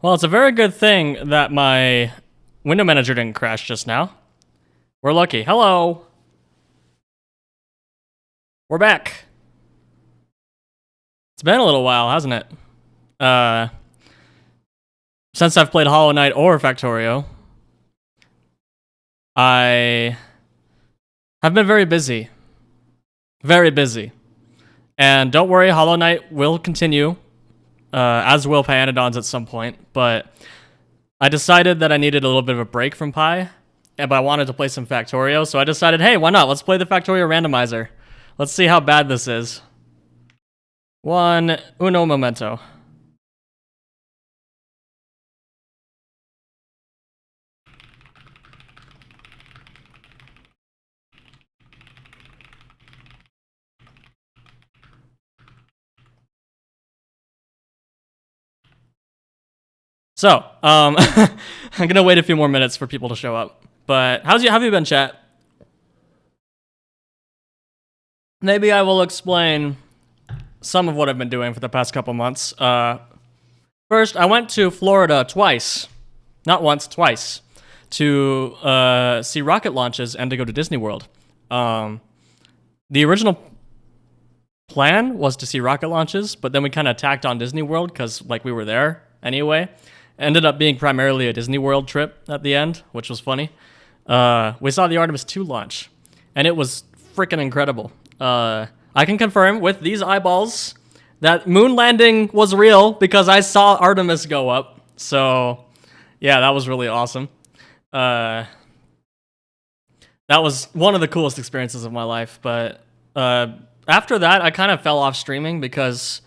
Well, it's a very good thing that my window manager didn't crash just now. We're lucky. Hello. We're back. It's been a little while, hasn't it? Since I've played Hollow Knight or Factorio, I have been very busy. Very busy. And don't worry, Hollow Knight will continue, as will Pyanodons at some point, but I decided that I needed a little bit of a break from Pi, but I wanted to play some Factorio, so I decided, hey, why not? Let's play the Factorio Randomizer. Let's see how bad this is. Uno momento. So, I'm gonna wait a few more minutes for people to show up. But how have you been, chat? Maybe I will explain some of what I've been doing for the past couple months. First, I went to Florida twice. Not once, twice. To see rocket launches and to go to Disney World. The original plan was to see rocket launches, but then we kind of tacked on Disney World because like we were there anyway. Ended up being primarily a Disney World trip at the end, which was funny. We saw the Artemis 2 launch, and it was freaking incredible. I can confirm with these eyeballs that moon landing was real because I saw Artemis go up. So, yeah, that was really awesome. That was one of the coolest experiences of my life. But after that, I kind of fell off streaming because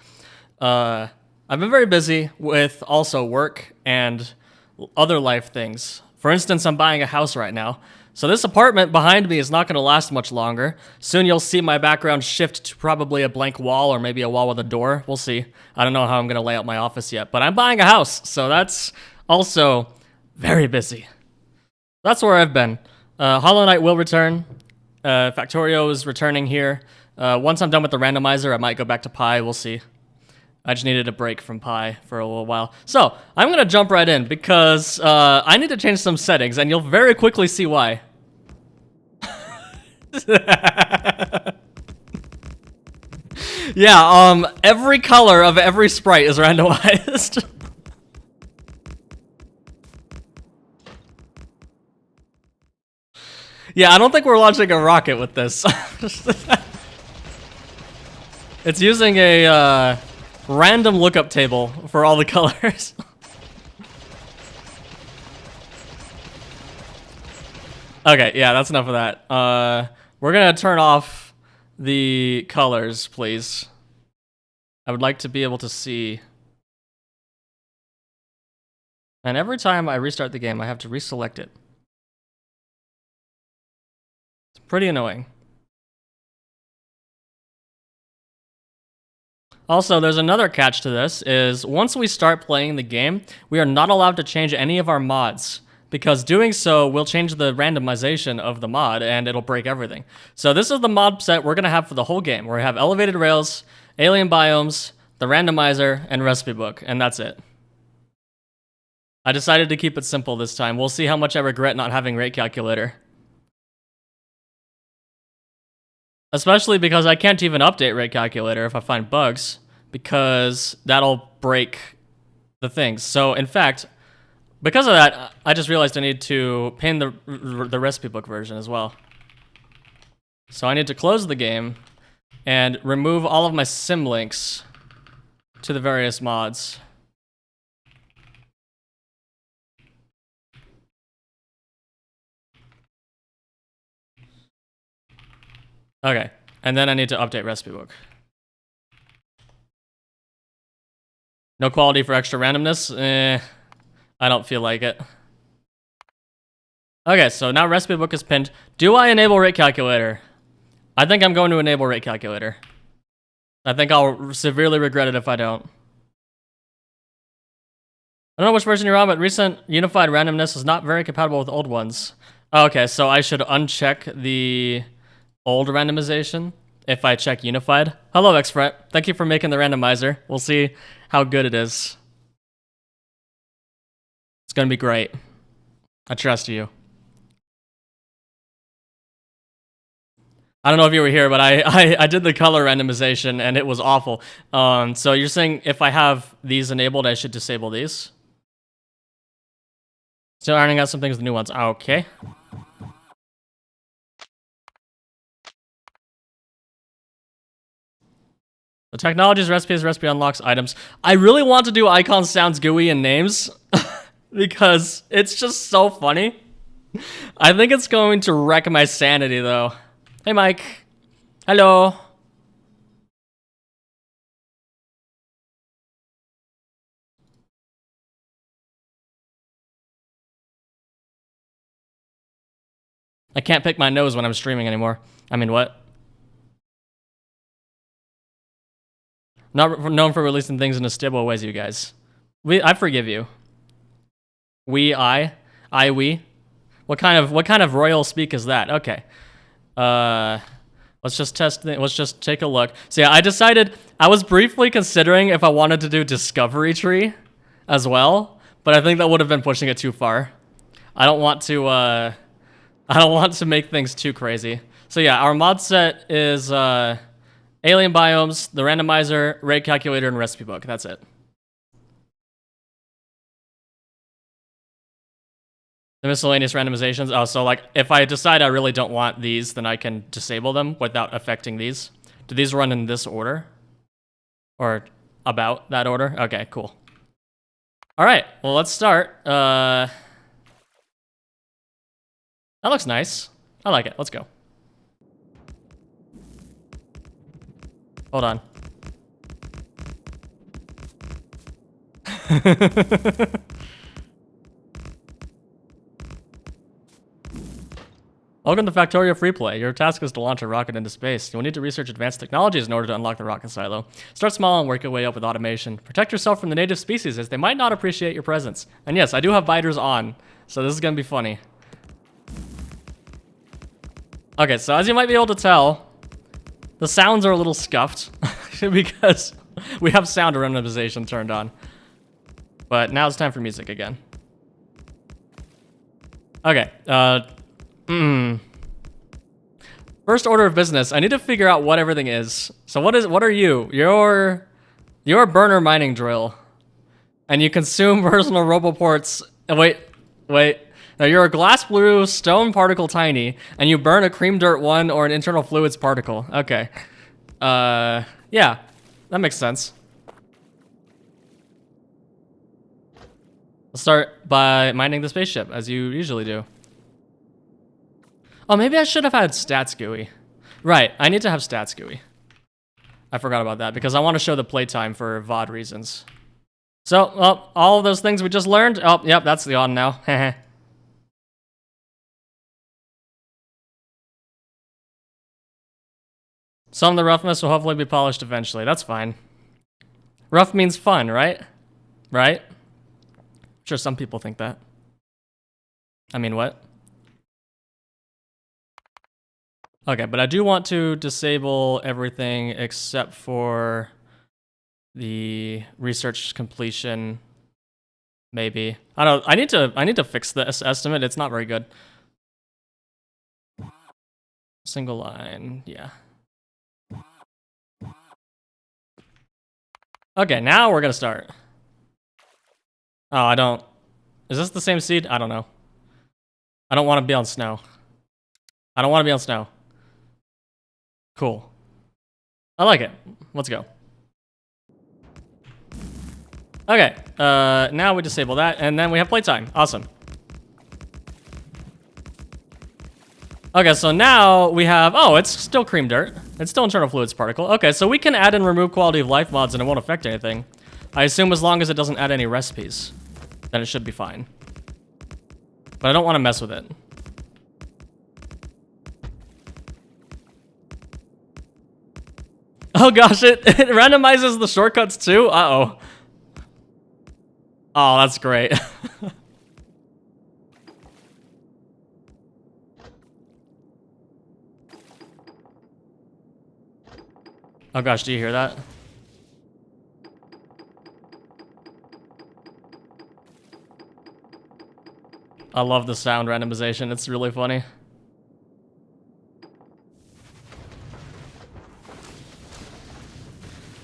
I've been very busy with also work and other life things. For instance, I'm buying a house right now. So this apartment behind me is not going to last much longer. Soon you'll see my background shift to probably a blank wall or maybe a wall with a door. We'll see. I don't know how I'm going to lay out my office yet, but I'm buying a house. So that's also very busy. That's where I've been. Hollow Knight will return. Factorio is returning here. Once I'm done with the randomizer, I might go back to Pi. We'll see. I just needed a break from Pi for a little while. So, I'm going to jump right in because I need to change some settings, and you'll very quickly see why. Yeah, every color of every sprite is randomized. Yeah, I don't think we're launching a rocket with this. It's using a random lookup table for all the colors. Okay, yeah, that's enough of that. We're gonna turn off the colors, please. I would like to be able to see. And every time I restart the game, I have to reselect it. It's pretty annoying. Also, there's another catch to this, is once we start playing the game, we are not allowed to change any of our mods, because doing so will change the randomization of the mod, and it'll break everything. So this is the mod set we're going to have for the whole game, where we have elevated rails, alien biomes, the randomizer, and recipe book, and that's it. I decided to keep it simple this time. We'll see how much I regret not having rate calculator. Especially because I can't even update rate calculator if I find bugs, because that'll break the things. So in fact, because of that, I just realized I need to pin the recipe book version as well. So I need to close the game and remove all of my sim links to the various mods. Okay, and then I need to update recipe book. No quality for extra randomness? I don't feel like it. Okay, so now recipe book is pinned. Do I enable rate calculator? I think I'm going to enable rate calculator. I think I'll severely regret it if I don't. I don't know which version you're on, but recent unified randomness is not very compatible with old ones. Okay, so I should uncheck the old randomization if I check unified. Hello, XFret. Thank you for making the randomizer. We'll see how good it is. It's gonna be great. I trust you. I don't know if you were here, but I did the color randomization and it was awful. So you're saying if I have these enabled, I should disable these? Still ironing out some things with new ones. Okay. The technology's recipe unlocks items. I really want to do icons, sounds, GUI, and names because it's just so funny. I think it's going to wreck my sanity though. Hey, Mike. Hello. I can't pick my nose when I'm streaming anymore. I mean, what? Not known for releasing things in a stable ways, you guys. I forgive you. We. What kind of royal speak is that? Okay. Let's just test. Let's just take a look. So yeah, I decided. I was briefly considering if I wanted to do discovery tree, as well, but I think that would have been pushing it too far. I don't want to. I don't want to make things too crazy. So yeah, our mod set is alien biomes, the randomizer, rate calculator, and recipe book. That's it. The miscellaneous randomizations. Oh, so like if I decide I really don't want these, then I can disable them without affecting these. Do these run in this order? Or about that order? Okay, cool. All right, well, let's start. That looks nice. I like it. Let's go. Hold on. Welcome to Factorio Freeplay. Your task is to launch a rocket into space. You will need to research advanced technologies in order to unlock the rocket silo. Start small and work your way up with automation. Protect yourself from the native species as they might not appreciate your presence. And yes, I do have biters on, so this is going to be funny. Okay, so as you might be able to tell, the sounds are a little scuffed because we have sound randomization turned on. But now it's time for music again. Okay, First order of business, I need to figure out what everything is. So what are you? You're a burner mining drill. And you consume personal roboports. Wait. Now you're a glass blue stone particle tiny, and you burn a cream dirt 1 or an internal fluids particle. Okay. Yeah, that makes sense. Let's start by mining the spaceship, as you usually do. Oh, maybe I should have had stats GUI. Right, I need to have stats GUI. I forgot about that because I want to show the playtime for VOD reasons. So, all of those things we just learned. Oh, yep, that's the on now. Some of the roughness will hopefully be polished eventually. That's fine. Rough means fun, right? Right? I'm sure some people think that. I mean, what? Okay, but I do want to disable everything except for the research completion. Maybe. I need to fix this estimate. It's not very good. Single line, yeah. Okay, now we're gonna start. Oh, I don't. Is this the same seed? I don't know. I don't want to be on snow. I don't want to be on snow. Cool. I like it. Let's go. Okay, now we disable that, and then we have playtime. Awesome. Okay, so now we have, oh, it's still cream dirt. It's still internal fluids particle. Okay, so we can add and remove quality of life mods and it won't affect anything. I assume as long as it doesn't add any recipes, then it should be fine. But I don't want to mess with it. Oh gosh, it randomizes the shortcuts too? Uh-oh. Oh, that's great. Oh gosh, do you hear that? I love the sound randomization. It's really funny.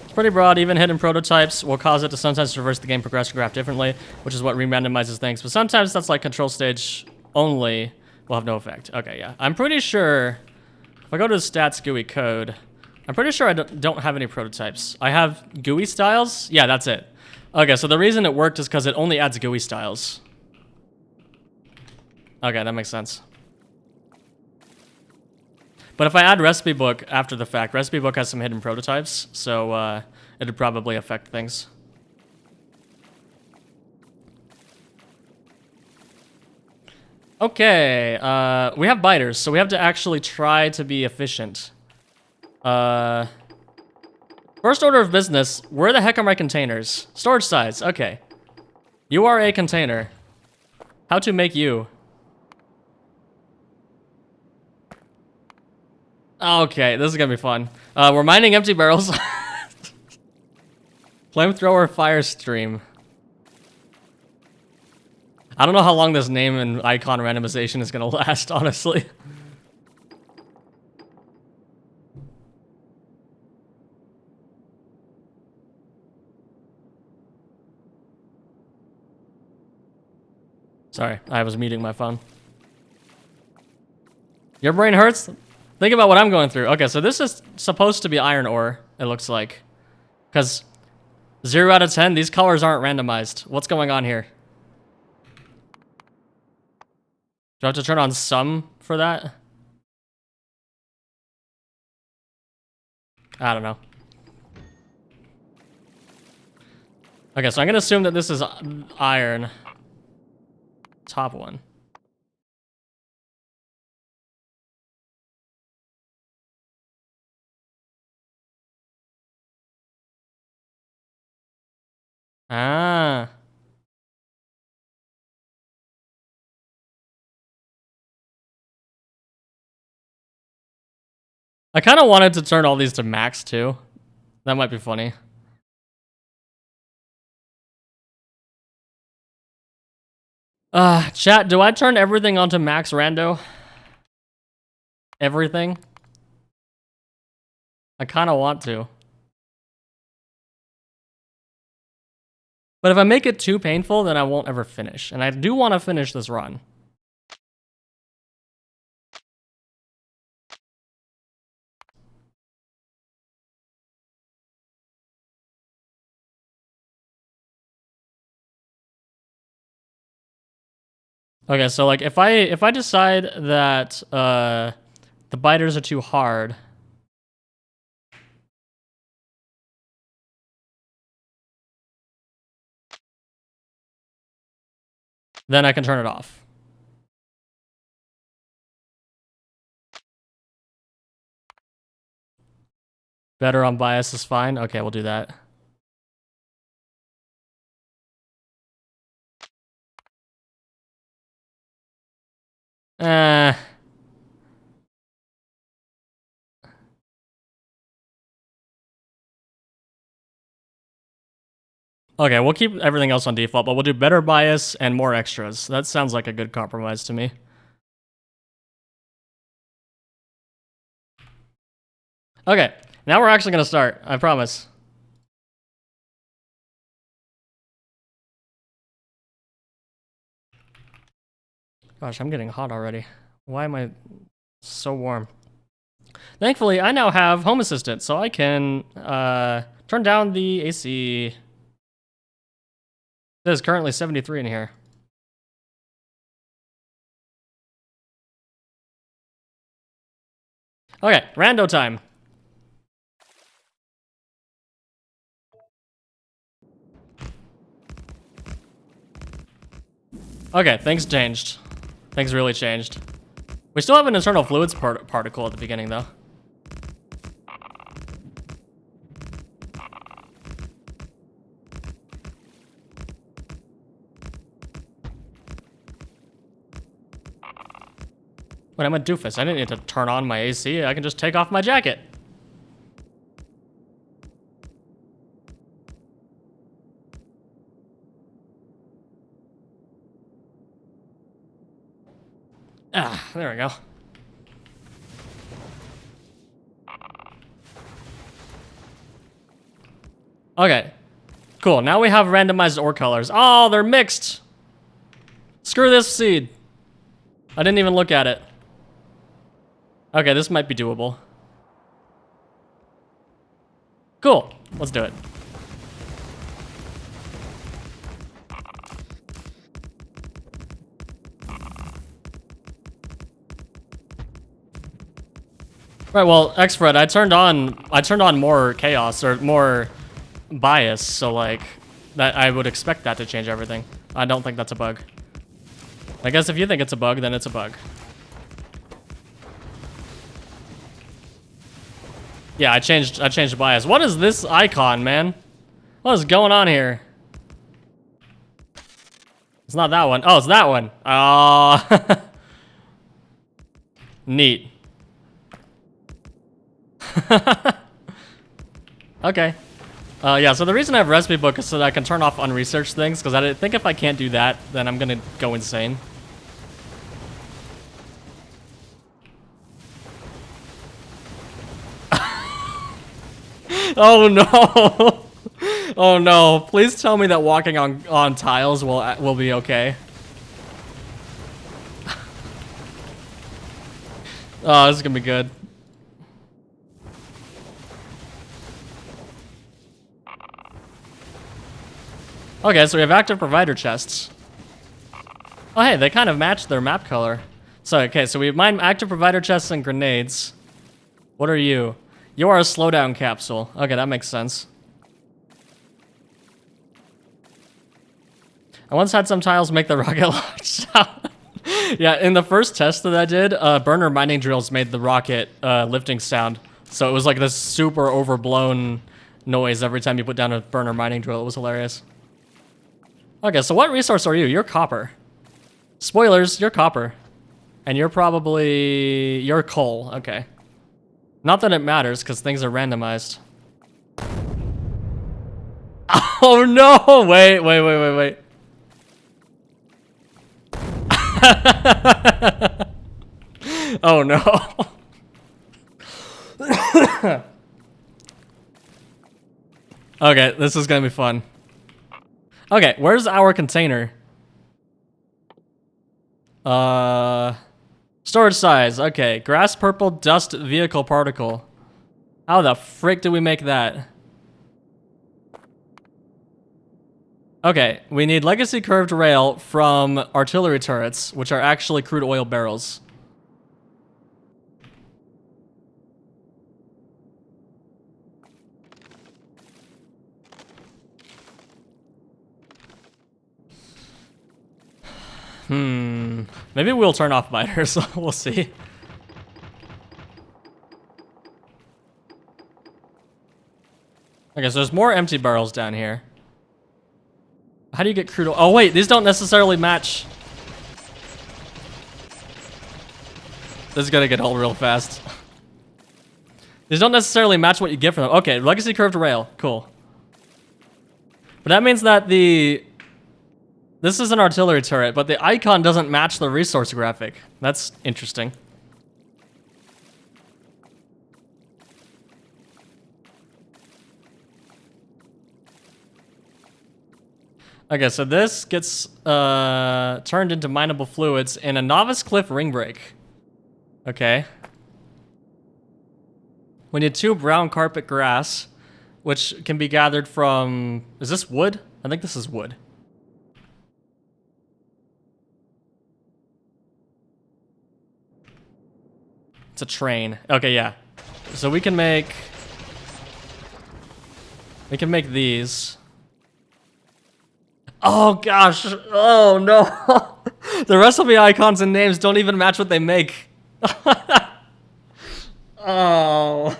It's pretty broad. Even hidden prototypes will cause it to sometimes traverse the game progression graph differently, which is what re-randomizes things. But sometimes that's like control stage only will have no effect. Okay, yeah. I'm pretty sure if I go to the stats GUI code, I'm pretty sure I don't have any prototypes. I have GUI styles. Yeah, that's it. Okay, so the reason it worked is because it only adds GUI styles. Okay, that makes sense. But if I add recipe book after the fact, recipe book has some hidden prototypes, so it'd probably affect things. Okay, we have biters, so we have to actually try to be efficient. First order of business, where the heck are my containers? Storage size, okay. You are a container. How to make you? Okay, this is gonna be fun. We're mining empty barrels. Flamethrower fire stream. I don't know how long this name and icon randomization is gonna last, honestly. Sorry, I was muting my phone. Your brain hurts? Think about what I'm going through. Okay, so this is supposed to be iron ore, it looks like. Because 0 out of 10, these colors aren't randomized. What's going on here? Do I have to turn on some for that? I don't know. Okay, so I'm gonna assume that this is iron. Top one. Ah. I kind of wanted to turn all these to max too. That might be funny. Chat, do I turn everything onto max rando? Everything? I kind of want to. But if I make it too painful, then I won't ever finish. And I do want to finish this run. Okay, so like if I decide that the biters are too hard, then I can turn it off. Better on bias is fine. Okay, we'll do that. Okay, we'll keep everything else on default, but we'll do better bias and more extras. That sounds like a good compromise to me. Okay, now we're actually gonna start, I promise. Gosh, I'm getting hot already. Why am I so warm? Thankfully, I now have Home Assistant, so I can turn down the AC. It is currently 73 in here. Okay, rando time. Okay, things changed. Things really changed. We still have an internal fluids particle at the beginning, though. Wait, I'm a doofus. I didn't need to turn on my AC. I can just take off my jacket. Ah, there we go. Okay, cool. Now we have randomized ore colors. Oh, they're mixed. Screw this seed. I didn't even look at it. Okay, this might be doable. Cool, let's do it. Right, well, Xfred, I turned on more chaos or more bias, so like that I would expect that to change everything. I don't think that's a bug. I guess if you think it's a bug, then it's a bug. Yeah, I changed bias. What is this icon, man? What is going on here? It's not that one. Oh, it's that one. Oh. Neat. Okay. Yeah, so the reason I have recipe book is so that I can turn off unresearched things, because I think if I can't do that, then I'm gonna go insane. Oh no! Oh no! Please tell me that walking on tiles will be okay. Oh, this is gonna be good. Okay, so we have active provider chests. Oh hey, they kind of match their map color. So okay, so we have mine active provider chests and grenades. What are you? You are a slowdown capsule. Okay, that makes sense. I once had some tiles make the rocket launch sound. Yeah, in the first test that I did, burner mining drills made the rocket lifting sound. So it was like this super overblown noise every time you put down a burner mining drill. It was hilarious. Okay, so what resource are you? You're copper. Spoilers, you're copper. And you're coal. Okay. Not that it matters, because things are randomized. Oh no! Wait. Oh no. Okay, this is gonna be fun. Okay, where's our container? Storage size. Okay, grass purple dust vehicle particle. How the frick did we make that? Okay, we need legacy curved rail from artillery turrets, which are actually crude oil barrels. Maybe we'll turn off biters. We'll see. Okay, so there's more empty barrels down here. How do you get crude oil? Oh wait, these don't necessarily match. This is gonna get old real fast. These don't necessarily match what you get from them. Okay, legacy curved rail, cool. But that means that this is an artillery turret, but the icon doesn't match the resource graphic. That's interesting. Okay, so this gets turned into mineable fluids in a novice cliff ring break. Okay. We need 2 brown carpet grass, which can be gathered from... Is this wood? I think this is wood. It's a train. Okay, yeah. So we can make these. Oh gosh. Oh no. The recipe icons and names don't even match what they make. Oh.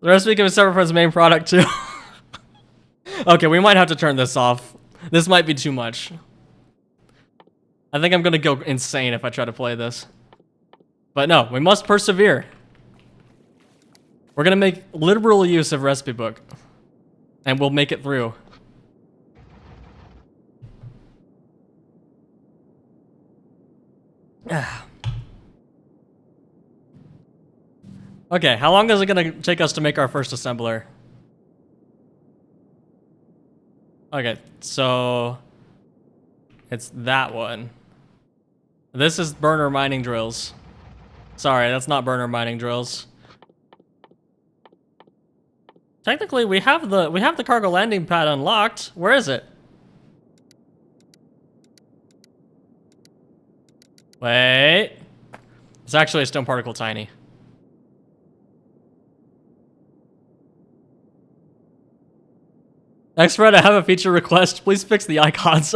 The recipe can be separate from its main product too. Okay, we might have to turn this off. This might be too much. I think I'm gonna go insane if I try to play this. But no, we must persevere. We're gonna make liberal use of recipe book. And we'll make it through. Okay, how long is it gonna take us to make our first assembler? Okay, so it's that one. This is burner mining drills. Sorry, that's not burner mining drills. Technically, we have the cargo landing pad unlocked. Where is it? Wait. It's actually a stone particle tiny. Expert, I have a feature request. Please fix the icons.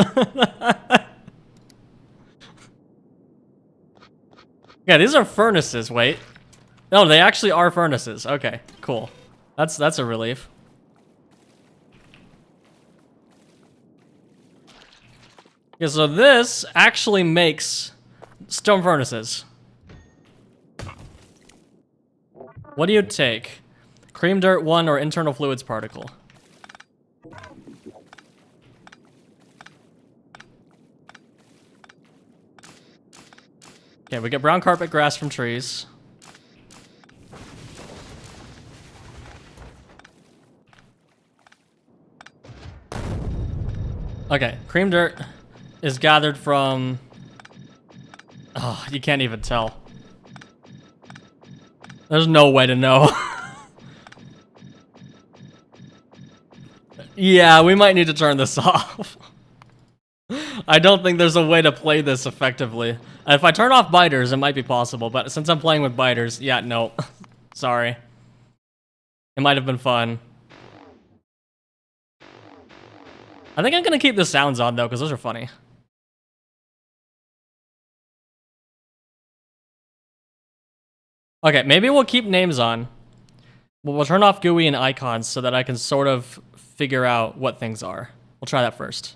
Yeah, these are furnaces. Wait. No, they actually are furnaces. Okay, cool. That's a relief. Yeah, so this actually makes stone furnaces. What do you take? Cream dirt 1 or internal fluids particle? Okay, we get brown carpet grass from trees. Okay, cream dirt is gathered from... Oh, you can't even tell. There's no way to know. Yeah, we might need to turn this off. I don't think there's a way to play this effectively. If I turn off biters, it might be possible, but since I'm playing with biters, yeah, no. Sorry. It might have been fun. I think I'm gonna keep the sounds on, though, because those are funny. Okay, maybe we'll keep names on. We'll turn off GUI and icons so that I can sort of figure out what things are. We'll try that first.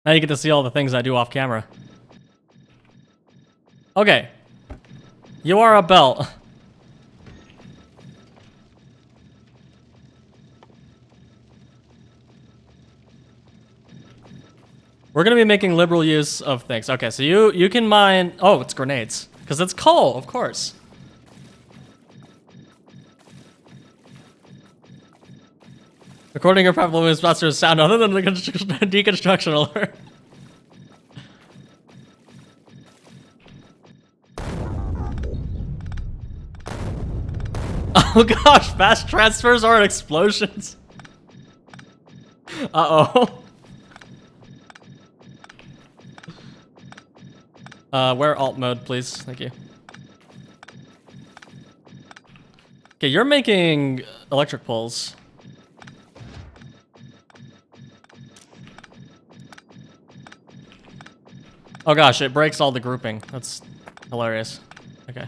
Now you get to see all the things I do off camera. Okay. You are a belt. We're gonna be making liberal use of things. Okay, so you can mine... Oh, it's grenades. Because it's coal, of course. Recording your probably is faster sound other than the deconstruction alert. Oh gosh, fast transfers are explosions. Uh-oh. Wear alt mode, please. Thank you. Okay, you're making electric poles. Oh gosh, it breaks all the grouping. That's hilarious. Okay.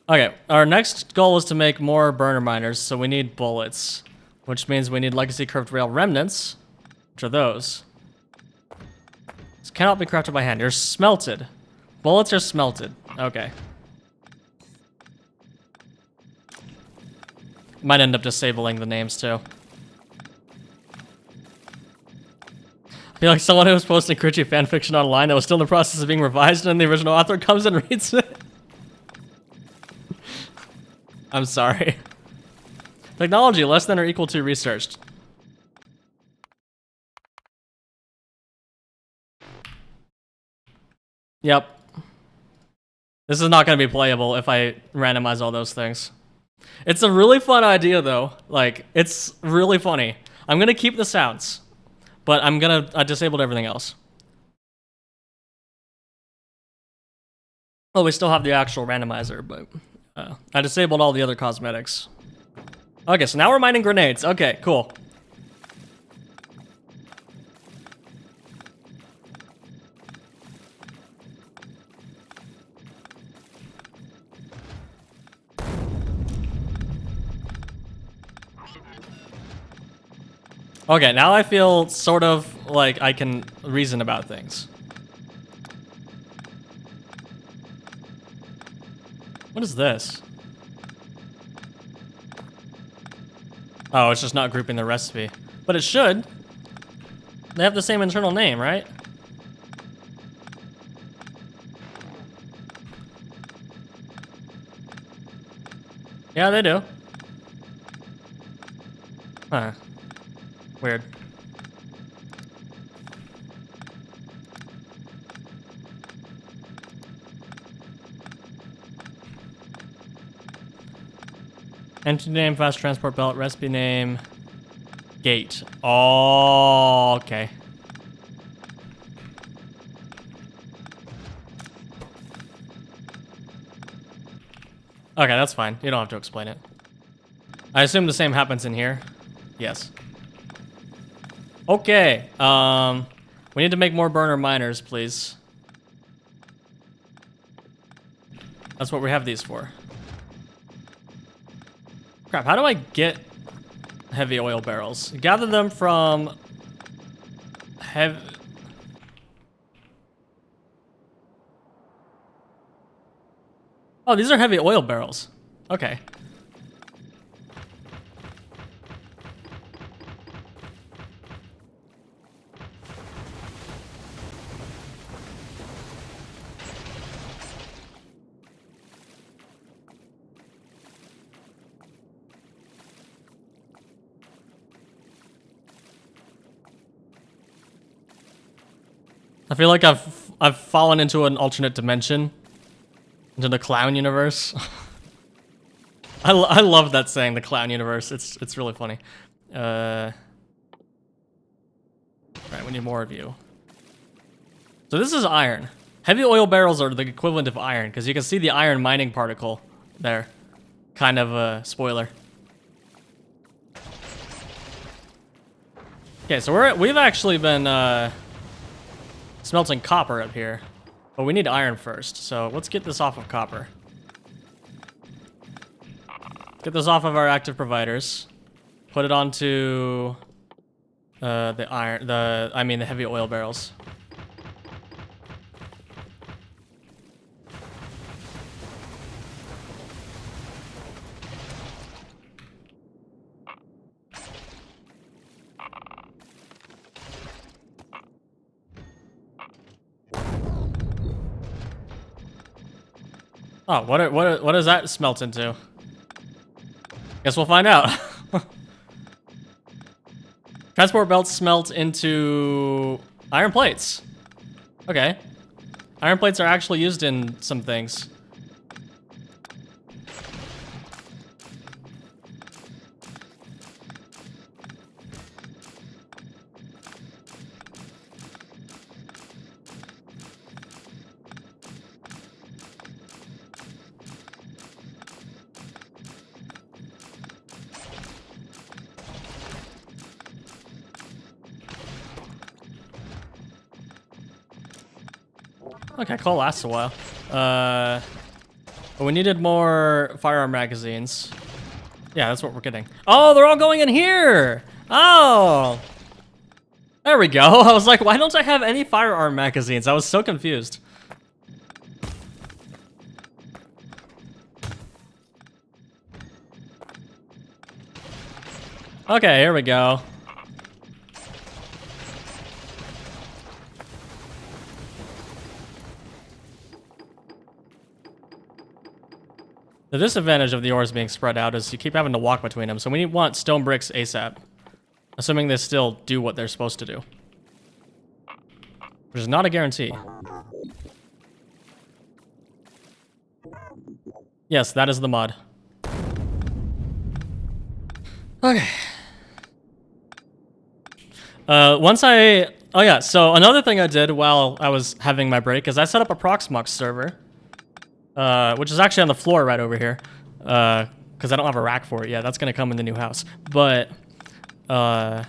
Okay, our next goal is to make more burner miners, so we need bullets. Which means we need legacy curved rail remnants, which are those. This cannot be crafted by hand. You're smelted. Bullets are smelted. Okay. Might end up disabling the names too. I feel like someone who was posting cringy fanfiction online that was still in the process of being revised and the original author comes and reads it. I'm sorry. Technology less than or equal to researched. Yep. This is not going to be playable if I randomize all those things. It's a really fun idea though. Like, it's really funny. I'm going to keep the sounds. But I disabled everything else. Oh, we still have the actual randomizer, but I disabled all the other cosmetics. Okay, so now we're mining grenades. Okay, cool. Okay, now I feel sort of like I can reason about things. What is this? Oh, it's just not grouping the recipe. But it should. They have the same internal name, right? Yeah, they do. Huh. Weird. Entity name, fast transport belt, recipe name, gate. Oh, okay. Okay, that's fine. You don't have to explain it. I assume the same happens in here. Yes. Okay. We need to make more burner miners, please. That's what we have these for. Crap, how do I get heavy oil barrels? Gather them from heavy... Oh, these are heavy oil barrels. Okay. I feel like I've fallen into an alternate dimension, into the clown universe. I love that saying, the clown universe. It's really funny. Right, we need more of you. So this is iron. Heavy oil barrels are the equivalent of iron because you can see the iron mining particle there. Kind of a spoiler. Okay, so we've actually been smelting copper up here, but we need iron first. So let's get this off of copper. Get this off of our active providers. Put it onto the heavy oil barrels. Oh, what does that smelt into? Guess we'll find out. Transport belts smelt into iron plates. Okay. Iron plates are actually used in some things. Okay, coal lasts a while. But we needed more firearm magazines. Yeah, that's what we're getting. Oh, they're all going in here! Oh! There we go. I was like, why don't I have any firearm magazines? I was so confused. Okay, here we go. The disadvantage of the ores being spread out is you keep having to walk between them, so we want stone bricks ASAP. Assuming they still do what they're supposed to do. Which is not a guarantee. Yes, that is the mod. Okay. Oh yeah, so another thing I did while I was having my break is I set up a Proxmox server. Which is actually on the floor right over here. Because I don't have a rack for it yet. That's going to come in the new house. But, that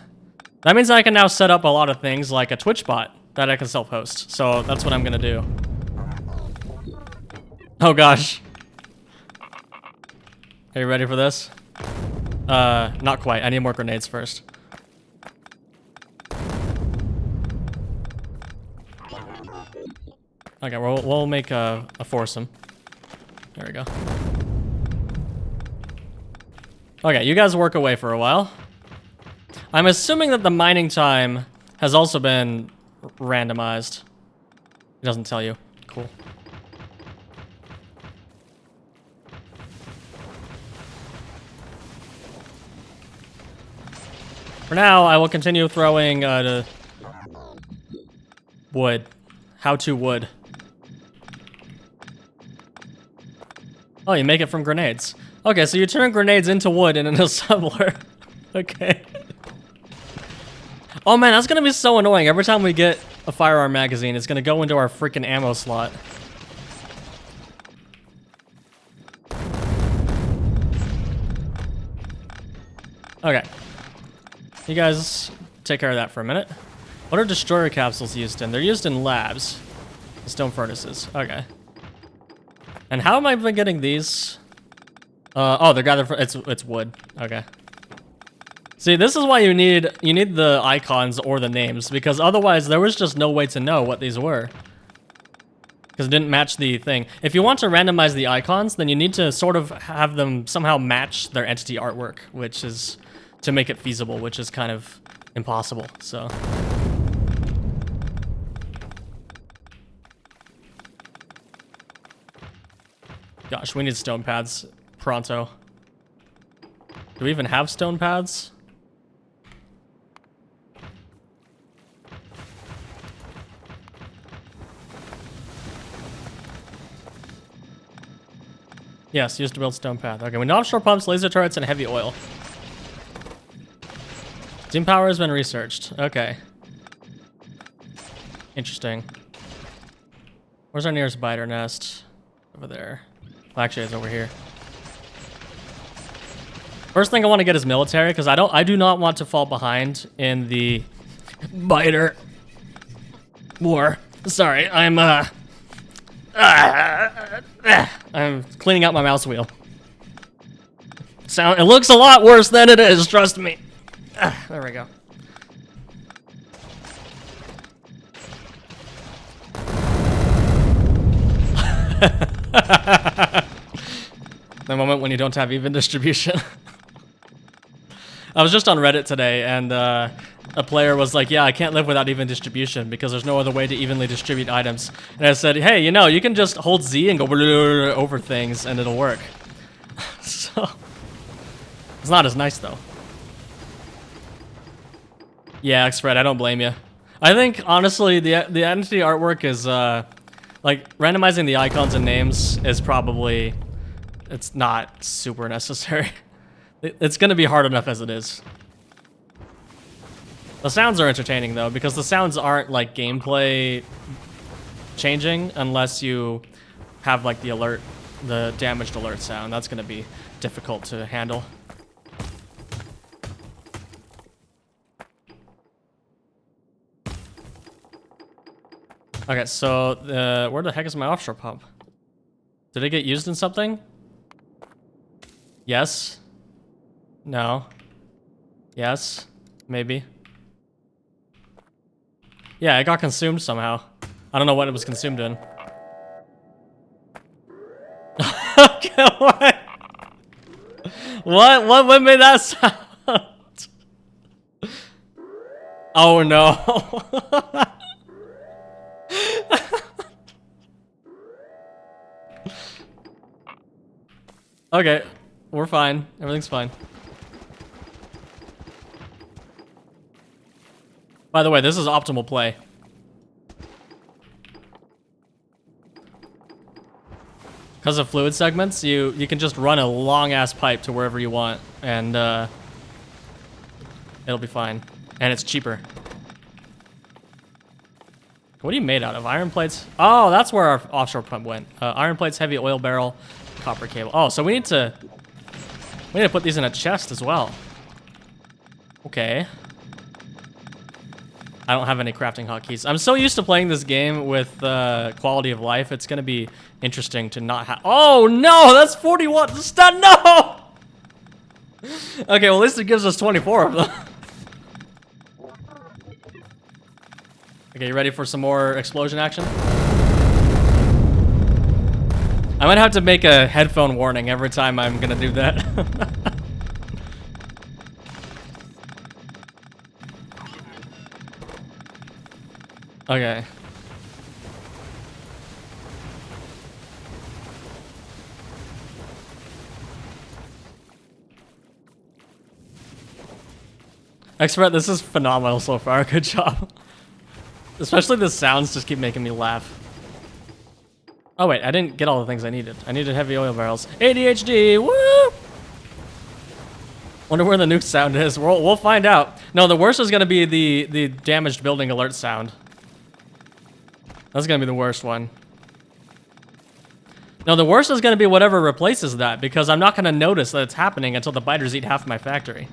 means I can now set up a lot of things like a Twitch bot that I can self-host. So that's what I'm going to do. Oh gosh. Are you ready for this? Not quite. I need more grenades first. Okay, we'll make a foursome. There we go. Okay, you guys work away for a while. I'm assuming that the mining time has also been randomized. It doesn't tell you. Cool. For now, I will continue throwing the wood. How to wood. Oh, you make it from grenades. Okay, so you turn grenades into wood in an assembler. Okay. Oh man, that's gonna be so annoying. Every time we get a firearm magazine, it's gonna go into our freaking ammo slot. Okay. You guys take care of that for a minute. What are destroyer capsules used in? They're used in labs. Stone furnaces. Okay. And how am I even getting these? Oh, they're gathered from, it's wood. Okay. See, this is why you need the icons or the names, because otherwise there was just no way to know what these were. Because it didn't match the thing. If you want to randomize the icons, then you need to sort of have them somehow match their entity artwork, which is to make it feasible, which is kind of impossible, so. Gosh, we need stone pads pronto. Do we even have stone pads? Yes, used to build stone path. Okay, we need offshore pumps, laser turrets, and heavy oil. Steam power has been researched. Okay. Interesting. Where's our nearest biter nest? Over there. Well, actually, it's over here. First thing I want to get is military, because I do not want to fall behind in the biter war. Sorry, I'm cleaning out my mouse wheel. It looks a lot worse than it is, trust me. There we go. The moment when you don't have even distribution. I was just on Reddit today, and a player was like, yeah, I can't live without even distribution because there's no other way to evenly distribute items. And I said, hey, you know, you can just hold Z and go over things and it'll work. So, it's not as nice though. Yeah, X-Fred, I don't blame you. I think, honestly, the entity artwork is, like, randomizing the icons and names is probably, it's not super necessary. It's gonna be hard enough as it is. The sounds are entertaining though, because the sounds aren't like gameplay changing unless you have like the alert, the damaged alert sound. That's gonna be difficult to handle. Okay, so where the heck is my offshore pump? Did it get used in something? Yes. No. Yes. Maybe. Yeah, it got consumed somehow. I don't know what it was consumed in. Okay, what? What made that sound? Oh no. Okay, we're fine. Everything's fine. By the way, this is optimal play. Because of fluid segments, you can just run a long-ass pipe to wherever you want, and it'll be fine. And it's cheaper. What are you made out of? Iron plates? Oh, that's where our offshore pump went. Iron plates, heavy oil barrel, copper cable. Oh, so we need to put these in a chest as well. Okay. I don't have any crafting hotkeys. I'm so used to playing this game with quality of life. It's gonna be interesting to not have. Oh no, that's 41. Stop! No. Okay, well at least it gives us 24 of them. Okay, you ready for some more explosion action? I might have to make a headphone warning every time I'm gonna do that. Okay. Expert, this is phenomenal so far. Good job. Especially the sounds just keep making me laugh. Oh wait, I didn't get all the things I needed. I needed heavy oil barrels. ADHD, woo! Wonder where the nuke sound is. We'll find out. No, the worst is gonna be the damaged building alert sound. That's gonna be the worst one. No, the worst is gonna be whatever replaces that, because I'm not gonna notice that it's happening until the biters eat half my factory.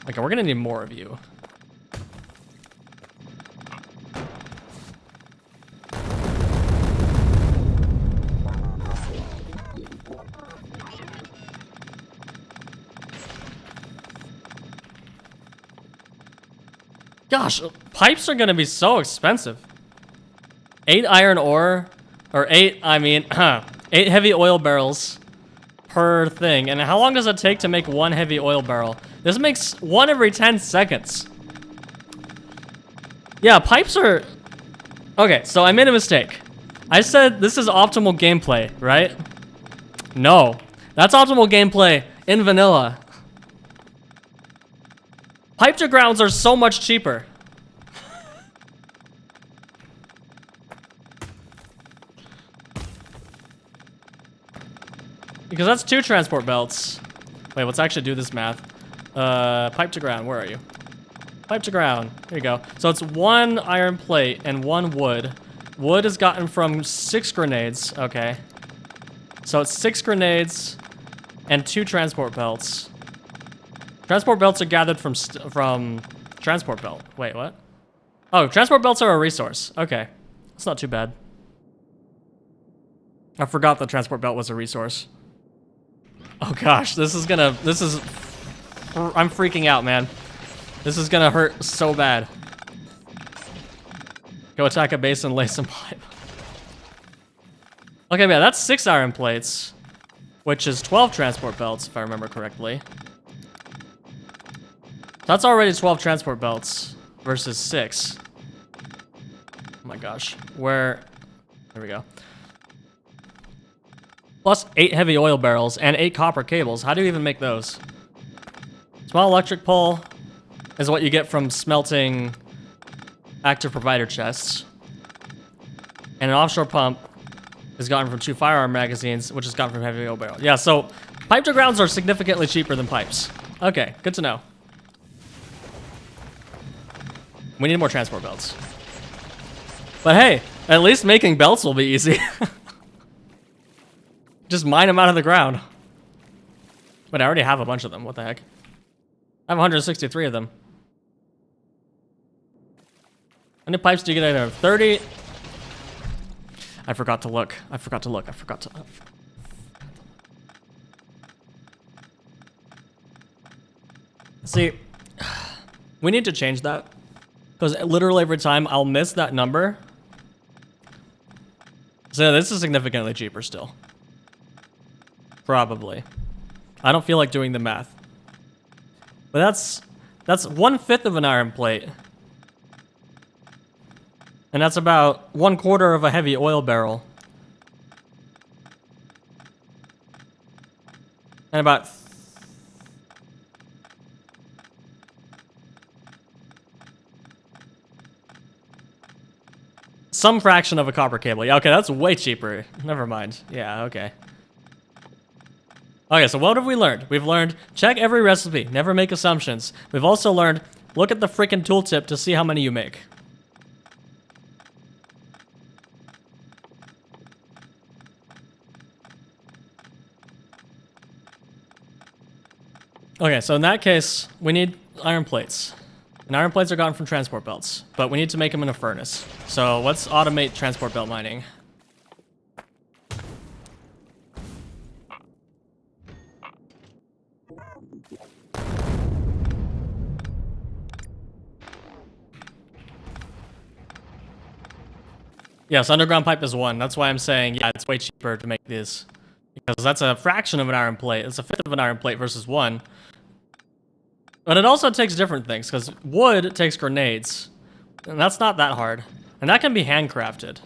Okay, we're gonna need more of you. Gosh, pipes are gonna be so expensive. 8 iron ore, or 8 heavy oil barrels per thing. And how long does it take to make 1 heavy oil barrel? This makes 1 every 10 seconds. Yeah, pipes are... Okay, so I made a mistake. I said this is optimal gameplay, right? No, that's optimal gameplay in vanilla. Pipe to grounds are so much cheaper. Because that's 2 transport belts. Wait, let's actually do this math. Pipe to ground, where are you? Pipe to ground, here you go. So it's 1 iron plate and 1 wood. Wood is gotten from 6 grenades, okay. So it's 6 grenades and 2 transport belts. Transport belts are gathered from transport belt. Wait, what? Oh, transport belts are a resource. Okay, it's not too bad. I forgot the transport belt was a resource. Oh gosh, I'm freaking out, man. This is gonna hurt so bad. Go attack a base and lay some pipe. Okay, man, that's 6 iron plates, which is 12 transport belts, if I remember correctly. That's already 12 transport belts versus 6. Oh my gosh, there we go. Plus 8 heavy oil barrels and 8 copper cables. How do you even make those? Small electric pole is what you get from smelting active provider chests. And an offshore pump is gotten from 2 firearm magazines, which is gotten from heavy oil barrels. Yeah, so pipe to grounds are significantly cheaper than pipes. Okay, good to know. We need more transport belts. But hey, at least making belts will be easy. Just mine them out of the ground. But I already have a bunch of them. What the heck? I have 163 of them. How many pipes do you get out of there? 30. I forgot to look. See, we need to change that. Because literally every time I'll miss that number. So this is significantly cheaper still. Probably. I don't feel like doing the math. But that's 1/5 of an iron plate. And that's about 1/4 of a heavy oil barrel. And about some fraction of a copper cable. Yeah, okay, that's way cheaper. Never mind. Yeah, okay. Okay, so what have we learned? We've learned check every recipe, never make assumptions. We've also learned look at the freaking tooltip to see how many you make. Okay, so in that case, we need iron plates. And iron plates are gotten from transport belts, but we need to make them in a furnace. So let's automate transport belt mining. Yes, underground pipe is 1. That's why I'm saying, yeah, it's way cheaper to make this. Because that's a fraction of an iron plate. It's a fifth of an iron plate versus 1. But it also takes different things, because wood takes grenades. And that's not that hard. And that can be handcrafted.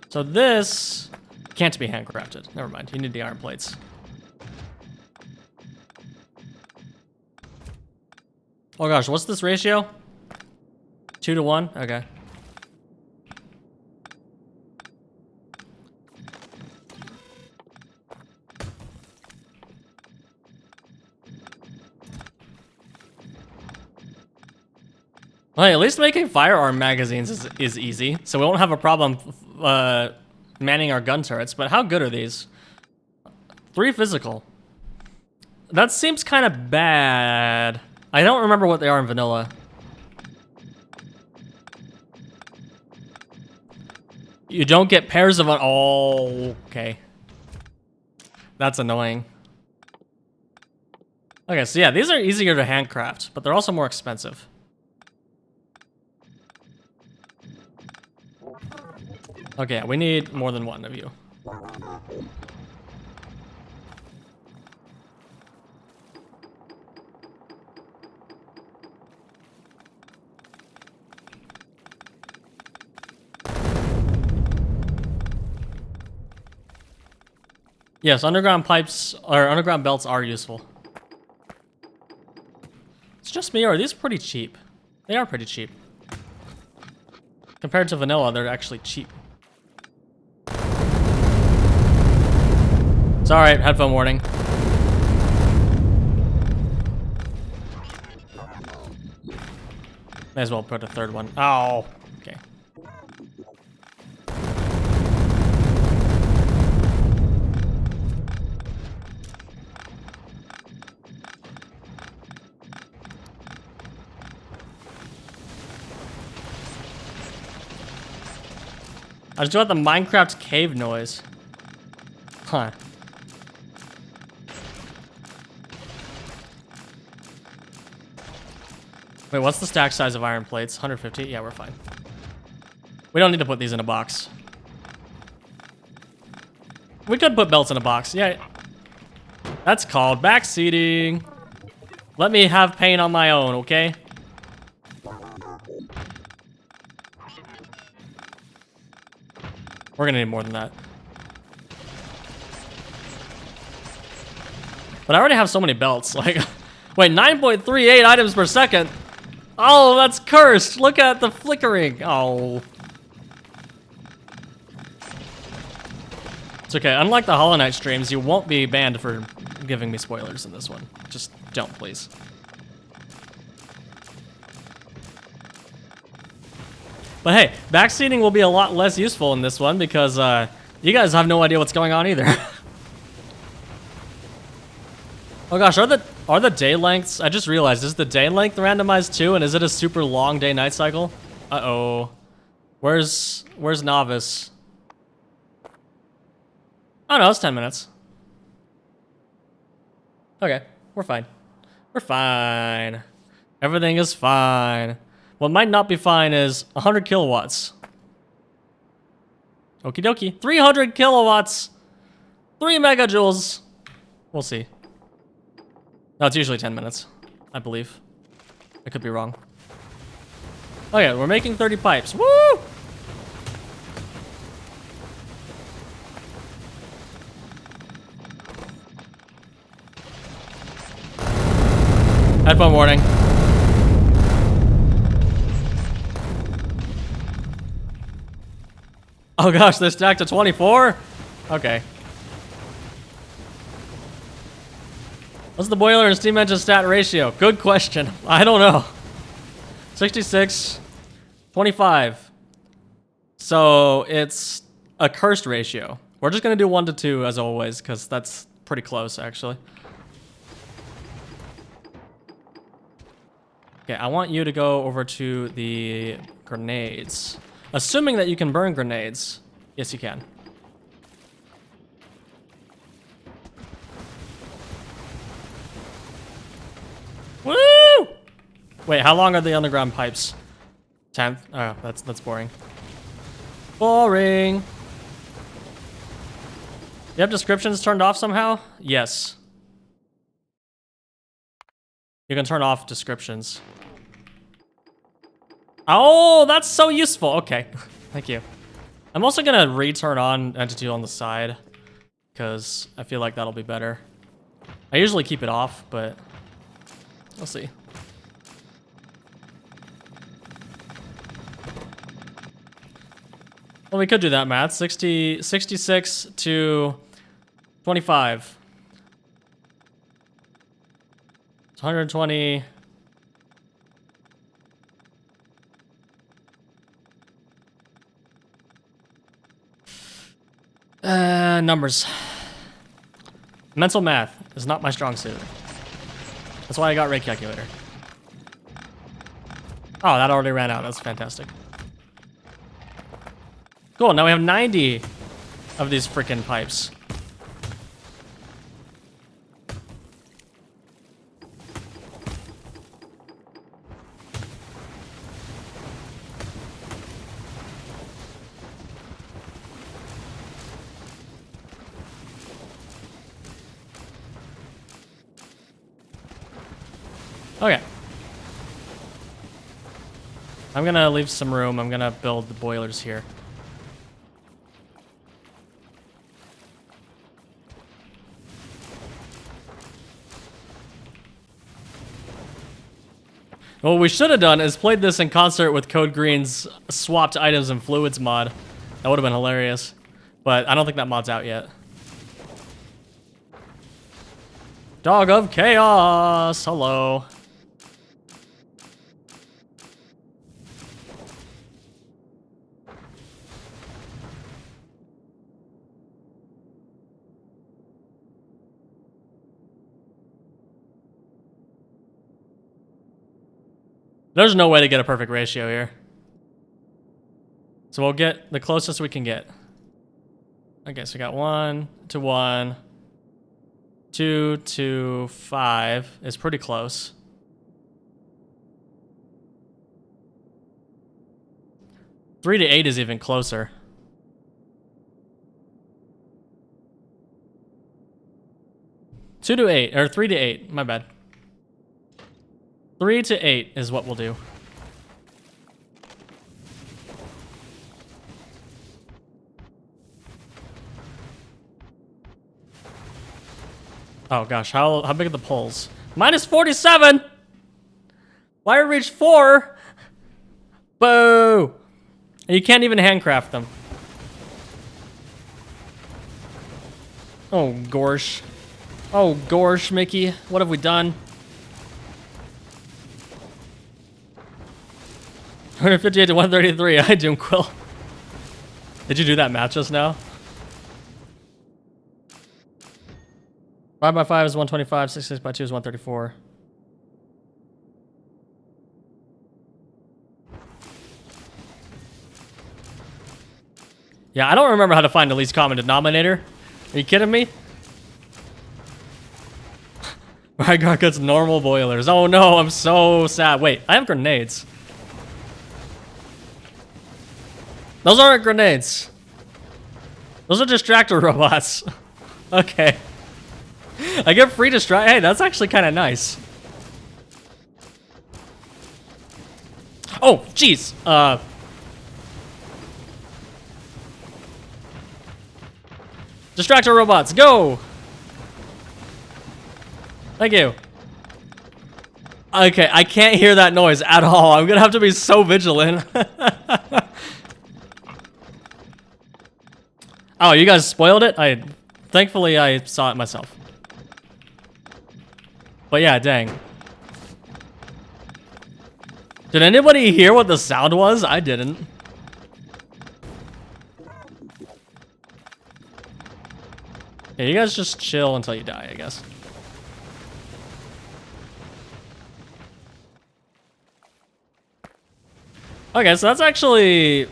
So this can't be handcrafted. Never mind, you need the iron plates. Oh gosh, what's this ratio? 2 to 1? Okay. Well, hey, at least making firearm magazines is easy, so we won't have a problem manning our gun turrets. But how good are these? 3 physical. That seems kind of bad. I don't remember what they are in vanilla. You don't get pairs of... Oh, okay. That's annoying. Okay, so yeah, these are easier to handcraft, but they're also more expensive. Okay, we need more than 1 of you. Yes, underground pipes or underground belts are useful. It's just me, or are these pretty cheap? They are pretty cheap. Compared to vanilla, they're actually cheap. It's alright, headphone warning. May as well put a 3rd one. Oh, okay. I just got the Minecraft cave noise. Huh. Wait, what's the stack size of iron plates? 150? Yeah, we're fine. We don't need to put these in a box. We could put belts in a box. Yeah. That's called backseating. Let me have pain on my own, okay? We're gonna need more than that. But I already have so many belts. Like, wait, 9.38 items per second? Oh, that's cursed. Look at the flickering. Oh. It's okay. Unlike the Hollow Knight streams, you won't be banned for giving me spoilers in this one. Just don't, please. But hey, backseating will be a lot less useful in this one because you guys have no idea what's going on either. Oh gosh, are the day lengths? I just realized, is the day length randomized too, and is it a super long day-night cycle? Uh-oh. Where's Novice? Oh no, it's 10 minutes. Okay, we're fine. We're fine. Everything is fine. What might not be fine is 100 kilowatts. Okie dokie. 300 kilowatts! 3 megajoules! We'll see. No, it's usually 10 minutes, I believe. I could be wrong. Oh yeah, we're making 30 pipes. Woo! Headphone warning. Oh gosh, they're stacked to 24? Okay. What's the boiler and steam engine stat ratio? Good question. I don't know. 66, 25. So it's a cursed ratio. We're just gonna do 1 to 2 as always, because that's pretty close actually. Okay, I want you to go over to the grenades. Assuming that you can burn grenades. Yes, you can. Woo! Wait, how long are the underground pipes? 10th? Oh, that's boring. Boring. You have descriptions turned off somehow? Yes. You can turn off descriptions. Oh, that's so useful. Okay, thank you. I'm also gonna return on entity on the side because I feel like that'll be better. I usually keep it off, but we'll see. Well, we could do that math. 66 to 25. It's 120. Numbers. Mental math is not my strong suit. That's why I got rate calculator. Oh, that already ran out. That's fantastic. Cool, now we have 90 of these freaking pipes. Okay. I'm gonna leave some room. I'm gonna build the boilers here. What we should have done is played this in concert with Code Green's swapped items and fluids mod. That would have been hilarious. But I don't think that mod's out yet. Dog of Chaos! Hello. There's no way to get a perfect ratio here. So we'll get the closest we can get. Okay, so we got 1 to 1. 2 to 5 is pretty close. Three to 8 is even closer. Two to 8, or 3 to 8, my bad. 3 to 8 is what we'll do. Oh gosh, how big are the poles? Minus 47! Wire reach 4! Boo! And you can't even handcraft them. Oh, gorsh. Oh, gorsh, Mickey. What have we done? 158 to 133. Hi, Jim Quill. Did you do that math just now? 5 by 5 is 125. 6 by 2 is 134. Yeah, I don't remember how to find the least common denominator. Are you kidding me? My God, gets normal boilers. Oh no, I'm so sad. Wait, I have grenades. Those aren't grenades. Those are distractor robots. Okay. I get free distract. Hey, that's actually kind of nice. Oh, jeez. Distractor robots, go! Thank you. Okay, I can't hear that noise at all. I'm gonna have to be so vigilant. Oh, you guys spoiled it? Thankfully I saw it myself. But yeah, dang. Did anybody hear what the sound was? I didn't. Yeah, you guys just chill until you die, I guess. Okay, so that's actually...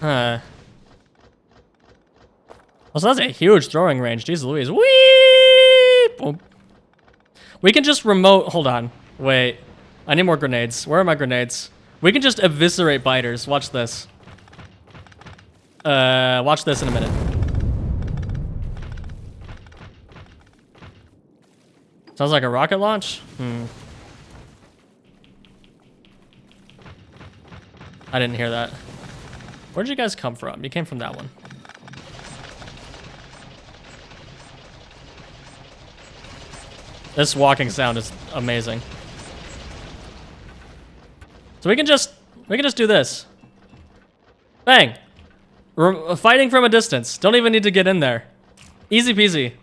Well, so that's a huge throwing range. Jeez Louise. Whee! Boom. We can just remote... Hold on. Wait. I need more grenades. Where are my grenades? We can just eviscerate biters. Watch this. Watch this in a minute. Sounds like a rocket launch? I didn't hear that. Where'd you guys come from? You came from that one. This walking sound is amazing. So we can just do this. Bang! We're fighting from a distance. Don't even need to get in there. Easy peasy.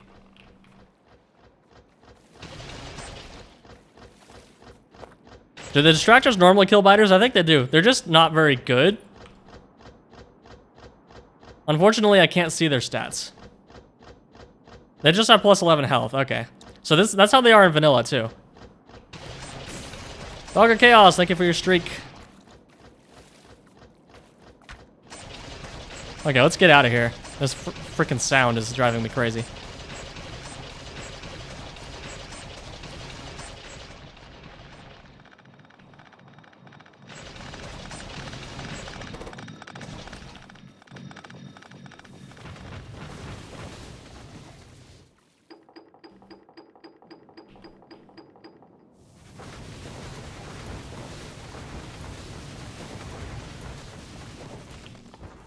Do the distractors normally kill biters? I think they do. They're just not very good. Unfortunately, I can't see their stats. They just have plus 11 health. Okay. So that's how they are in vanilla, too. Dogger Chaos, thank you for your streak. Okay, let's get out of here. This freaking sound is driving me crazy.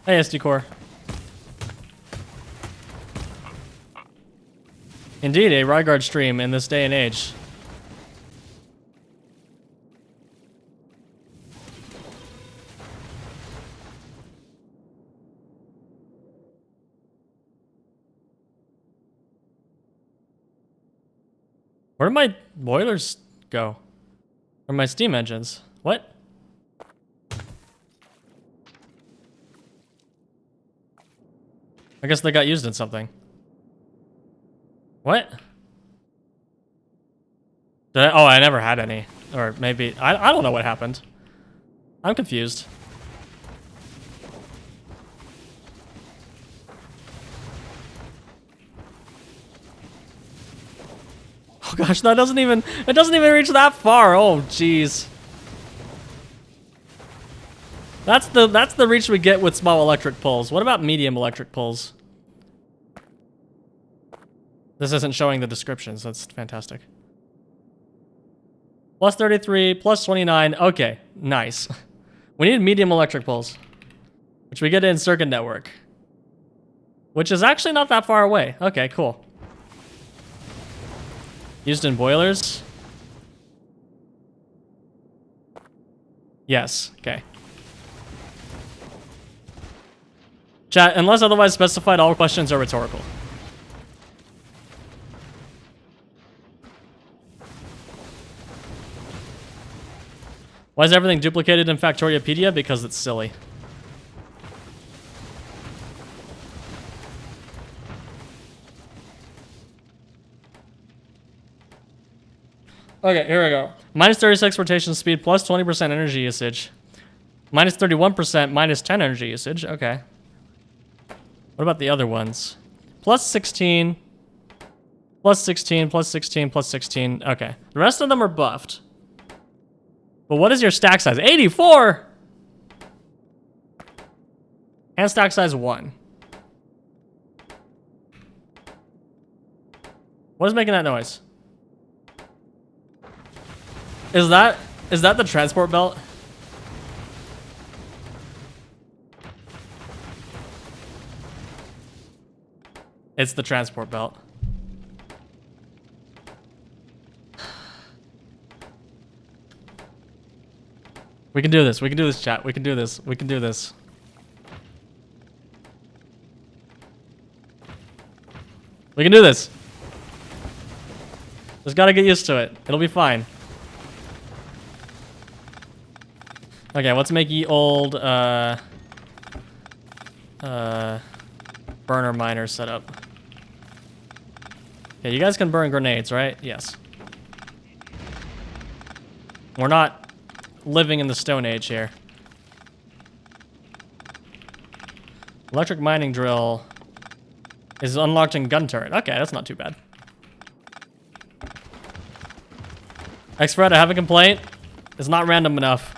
Hey, SD Core. Indeed, a Ryguard stream in this day and age. Where did my boilers go? Or my steam engines? What? I guess they got used in something. What? Oh, I never had any. Or maybe, I don't know what happened. I'm confused. Oh gosh, it doesn't even reach that far. Oh jeez. That's the reach we get with small electric pulls. What about medium electric pulls? This isn't showing the descriptions. That's fantastic. Plus 33, plus 29. Okay, nice. We need medium electric pulls, which we get in Circuit Network, which is actually not that far away. Okay, cool. Used in boilers? Yes, okay. Chat, unless otherwise specified, all questions are rhetorical. Why is everything duplicated in Factoriopedia? Because it's silly. Okay, here we go. Minus 36 rotation speed, plus 20% energy usage. Minus 31%, minus 10 energy usage. Okay. What about the other ones? Plus 16, plus 16, plus 16, plus 16. Okay. The rest of them are buffed. But what is your stack size? 84! And stack size 1. What is making that noise? Is that the transport belt? It's the transport belt. We can do this. We can do this, chat. We can do this. We can do this. We can do this. Just gotta get used to it. It'll be fine. Okay, let's make ye old burner miner setup. Okay, you guys can burn grenades, right? Yes. We're not living in the Stone Age here. Electric mining drill is unlocked in gun turret. Okay, that's not too bad. Xfred, I have a complaint. It's not random enough.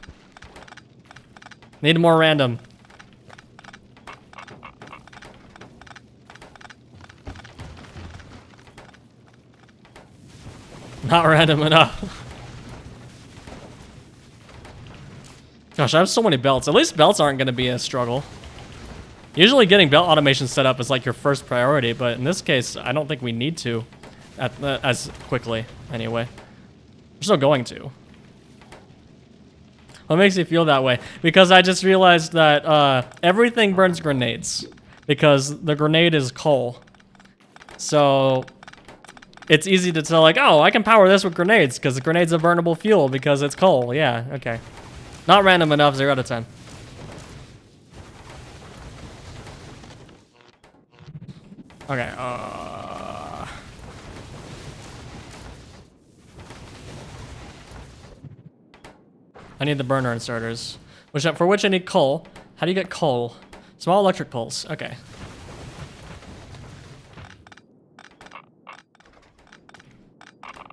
Need more random. Not random enough. Gosh, I have so many belts. At least belts aren't going to be a struggle. Usually getting belt automation set up is like your first priority, but in this case, I don't think we need to as quickly anyway. We're still going to. What makes you feel that way? Because I just realized that everything burns grenades because the grenade is coal. So it's easy to tell like, oh, I can power this with grenades because the grenade's a burnable fuel because it's coal. Yeah, okay. Not random enough, 0 out of 10. Okay, I need the burner inserters, for which I need coal. How do you get coal? Small electric poles, okay.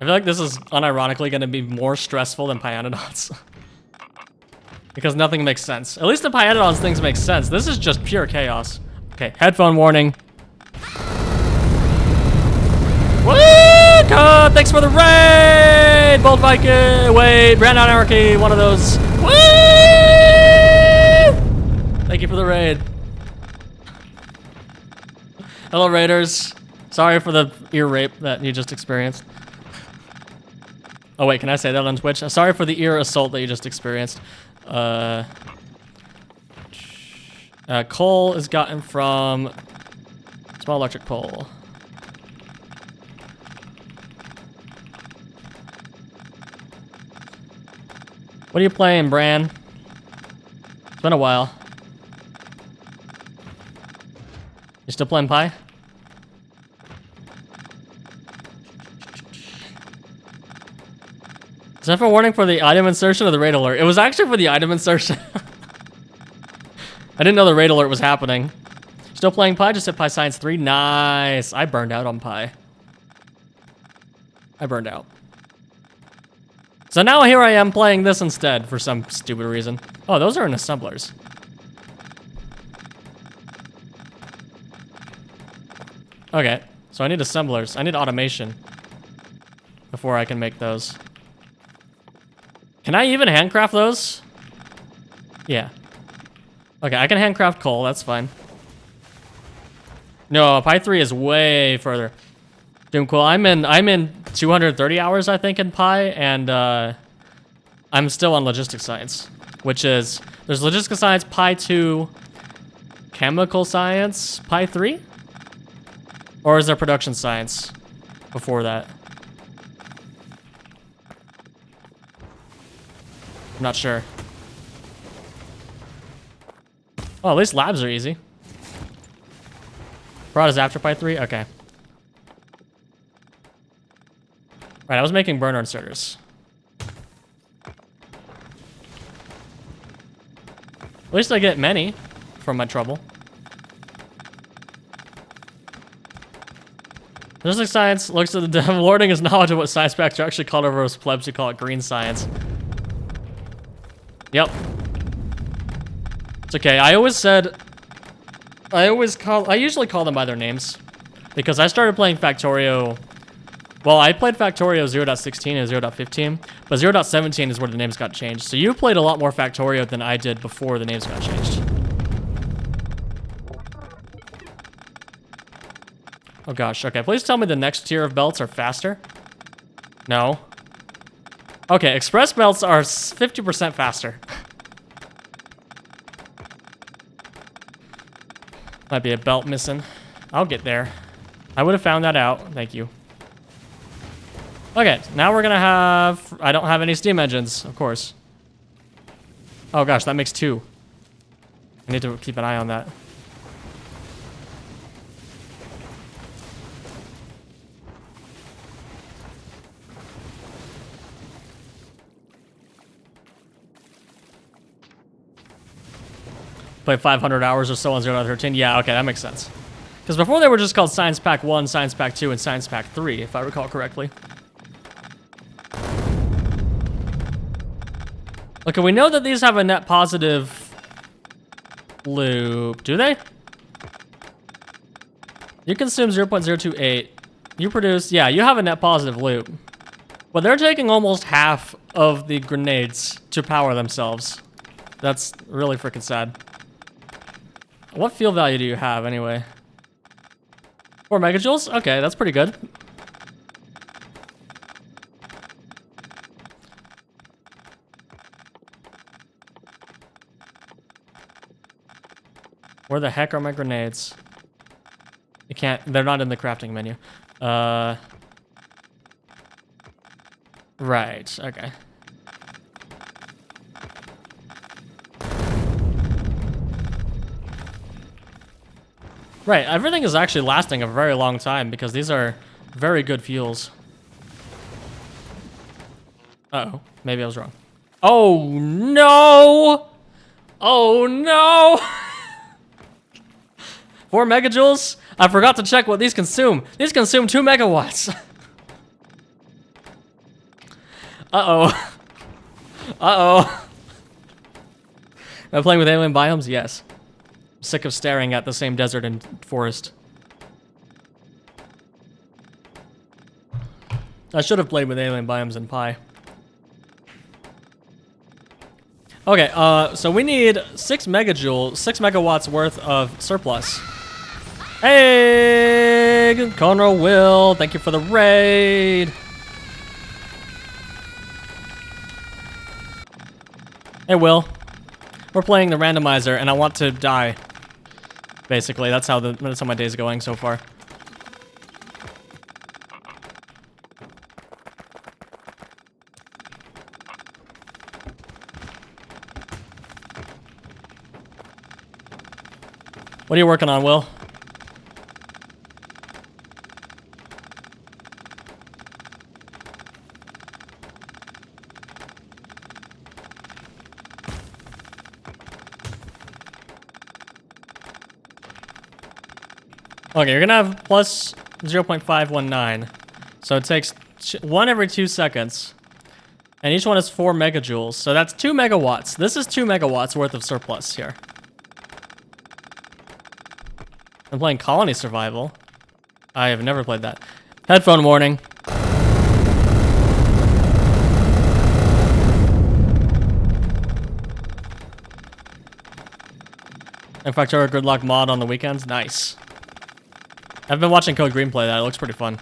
I feel like this is unironically gonna be more stressful than Pyanodons. Because nothing makes sense. At least the Pyanodons things make sense. This is just pure chaos. Okay, headphone warning. Woo! Thanks for the raid! Bold Viking! Wait, Brand Anarchy, one of those. Woo! Thank you for the raid. Hello, raiders. Sorry for the ear rape that you just experienced. Oh wait, can I say that on Twitch? Sorry for the ear assault that you just experienced. Coal is gotten from small electric pole. What are you playing, Bran? It's been a while. You still playing Pi? Is that for warning for the item insertion or the raid alert? It was actually for the item insertion. I didn't know the raid alert was happening. Still playing Pi? Just hit Pi Science 3. Nice. I burned out on Pi. I burned out. So now here I am playing this instead for some stupid reason. Oh, those are in assemblers. Okay, so I need assemblers. I need automation before I can make those. Can I even handcraft those? Yeah. Okay, I can handcraft coal, that's fine. No, Pi 3 is way further. Doom cool. I'm in 230 hours, I think, in Pi, and I'm still on logistics science, which is there's logistics science, Pi 2, chemical science, Pi 3, or is there production science before that? I'm not sure. Oh, at least labs are easy. Prod is after Pi 3? Okay. Right, I was making burner inserters. At least I get many from my trouble. Logistics science looks at the dev lording his knowledge of what science packs are actually called over as plebs who call it green science. Yep. It's okay. I usually call them by their names. Because I started playing Factorio. Well, I played Factorio 0.16 and 0.15, but 0.17 is where the names got changed. So you played a lot more Factorio than I did before the names got changed. Oh gosh, okay, please tell me the next tier of belts are faster. No. Okay, express belts are 50% faster. Might be a belt missing. I'll get there. I would have found that out, thank you. Okay, now we're gonna have... I don't have any steam engines, of course. Oh gosh, that makes 2. I need to keep an eye on that. Play 500 hours or so on 0.13. Yeah, okay, that makes sense. Because before they were just called Science Pack 1, Science Pack 2, and Science Pack 3, if I recall correctly. Okay, we know that these have a net positive loop. Do they? You consume 0.028. You produce, yeah, you have a net positive loop. But they're taking almost half of the grenades to power themselves. That's really freaking sad. What fuel value do you have anyway? 4 megajoules? Okay, that's pretty good. Where the heck are my grenades? You can't, they're not in the crafting menu. Right, okay. Right, everything is actually lasting a very long time because these are very good fuels. Uh-oh, maybe I was wrong. Oh no! Oh no! 4 megajoules? I forgot to check what these consume. These consume 2 megawatts. Uh-oh. Uh-oh. Am I playing with alien biomes? Yes. I'm sick of staring at the same desert and forest. I should have played with alien biomes in Pi. Okay, so we need 6 megawatts worth of surplus. Hey, Conroe Will, thank you for the raid. Hey, Will. We're playing the randomizer, and I want to die. Basically, that's how my day's going so far. What are you working on, Will? Okay, you're gonna have plus 0.519. So it takes 1 every 2 seconds. And each one is 4 megajoules. So that's 2 megawatts. This is 2 megawatts worth of surplus here. I'm playing Colony Survival. I have never played that. Headphone warning. In FACTORIO Gridlock mod on the weekends? Nice. I've been watching Code Green play that. It looks pretty fun.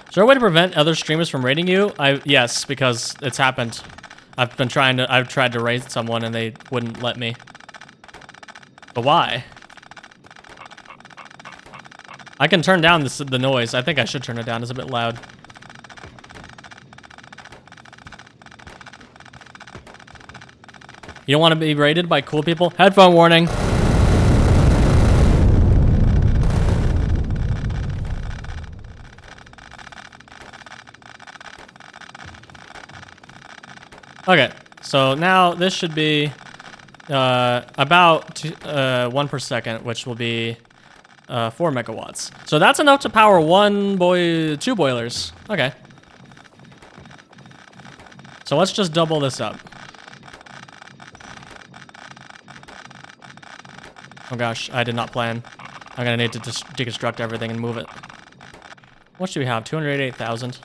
Is there a way to prevent other streamers from raiding you? Yes, because it's happened. I've tried to raid someone and they wouldn't let me. But why? I can turn down the noise. I think I should turn it down. It's a bit loud. You don't want to be raided by cool people? Headphone warning. Okay, so now this should be about 1 per second, which will be 4 megawatts. So that's enough to power 2 boilers. Okay. So let's just double this up. Oh gosh, I did not plan. I'm gonna need to just deconstruct everything and move it. What should we have? 288,000.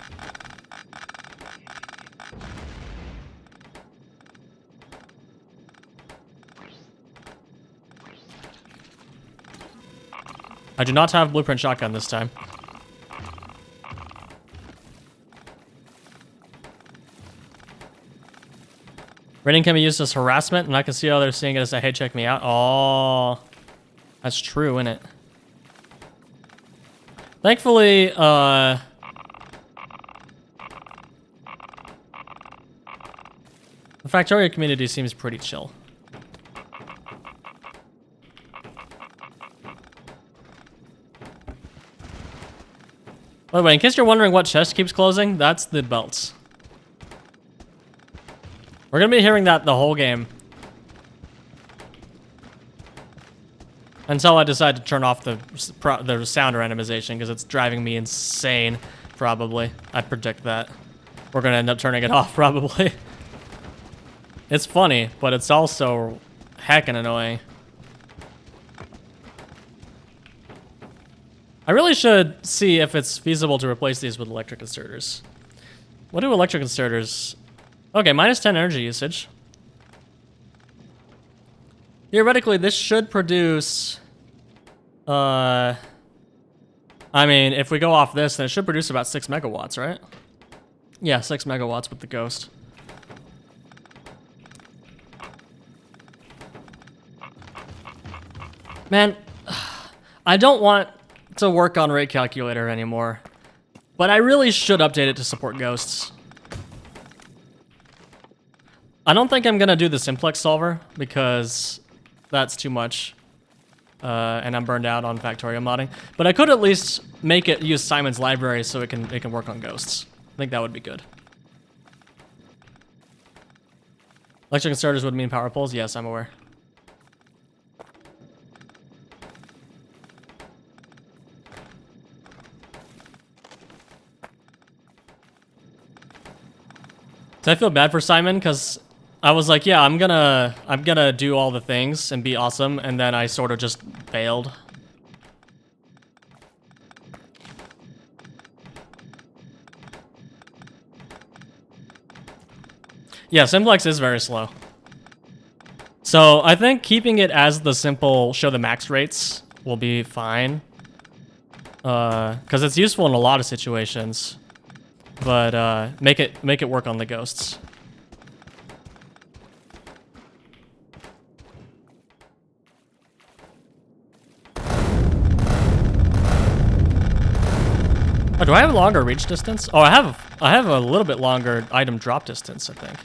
I do not have blueprint shotgun this time. Raiding can be used as harassment, and I can see how they're seeing it as a hey, check me out. Oh, that's true, isn't it? Thankfully, the Factorio community seems pretty chill. By the way, in case you're wondering what chest keeps closing, that's the belts. We're gonna be hearing that the whole game. Until I decide to turn off the sound randomization, because it's driving me insane, probably. I predict that. We're gonna end up turning it off, probably. It's funny, but it's also heckin' annoying. I really should see if it's feasible to replace these with electric inserters. What do electric inserters... Okay, minus 10 energy usage. Theoretically, this should produce... I mean, if we go off this, then it should produce about 6 megawatts, right? Yeah, 6 megawatts with the ghost. Man, I don't want to work on rate calculator anymore, but I really should update it to support ghosts. I don't think I'm gonna do the simplex solver because that's too much, and I'm burned out on Factorio modding. But I could at least make it use Simon's library so it can work on ghosts. I think that would be good. Electric inserters would mean power poles. Yes, I'm aware. I feel bad for Simon because I was like, yeah, I'm gonna do all the things and be awesome, and then I sort of just failed. Yeah, simplex is very slow. So I think keeping it as the simple show the max rates will be fine. Because it's useful in a lot of situations. But make it work on the ghosts. Oh, do I have a longer reach distance? Oh, I have a little bit longer item drop distance, I think.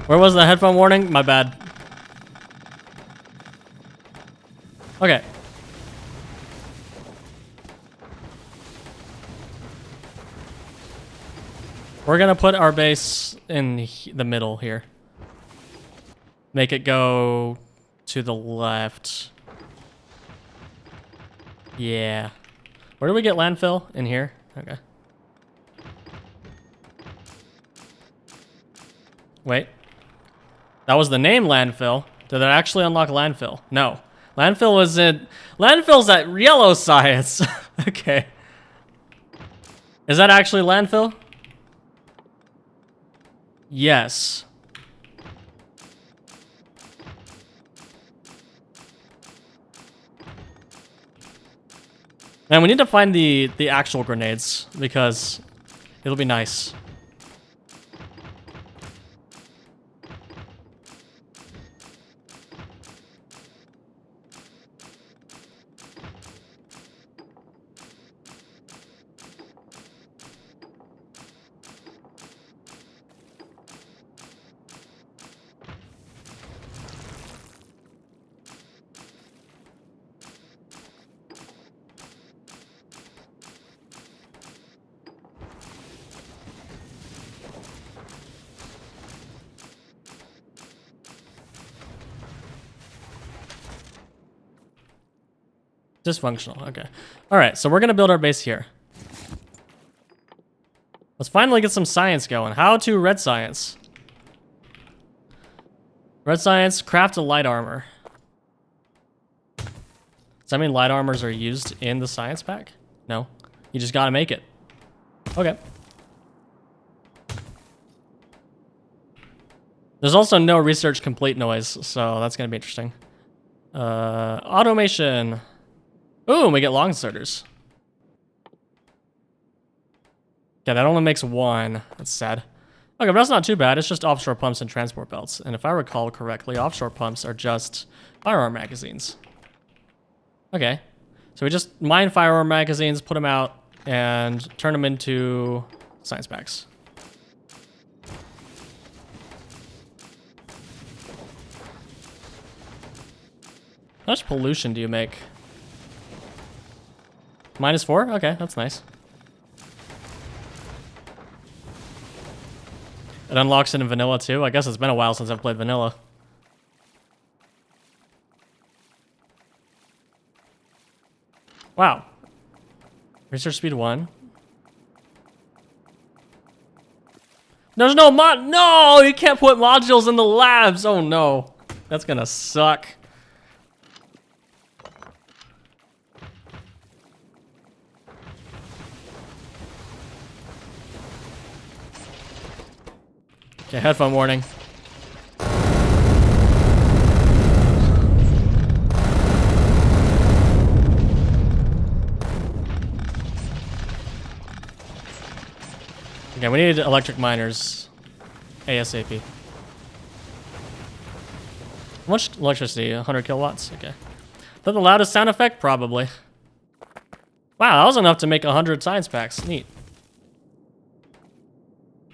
Where was the headphone warning? My bad. Okay. We're gonna put our base in the middle here. Make it go to the left. Yeah. Where do we get landfill? In here? Okay. Wait. That was the name landfill. Did it actually unlock landfill? No. Landfill's at yellow science. Okay. Is that actually landfill? Yes. And we need to find the actual grenades because it'll be nice. Dysfunctional, okay. All right, so we're gonna build our base here. Let's finally get some science going. How to red science. Red science, craft a light armor. Does that mean light armors are used in the science pack? No, you just gotta make it. Okay. There's also no research complete noise, so that's gonna be interesting. Automation. Ooh, we get long inserters. Yeah, that only makes one. That's sad. Okay, but that's not too bad. It's just offshore pumps and transport belts. And if I recall correctly, offshore pumps are just firearm magazines. Okay. So we just mine firearm magazines, put them out, and turn them into science packs. How much pollution do you make? -4? Okay, that's nice. It unlocks it in vanilla too? I guess it's been a while since I've played vanilla. Wow. Research speed 1. There's no mod. No, you can't put modules in the labs. Oh no, that's gonna suck. Okay, headphone warning. Okay, we need electric miners. ASAP. How much electricity? 100 kilowatts? Okay. Is that the loudest sound effect? Probably. Wow, that was enough to make 100 science packs. Neat.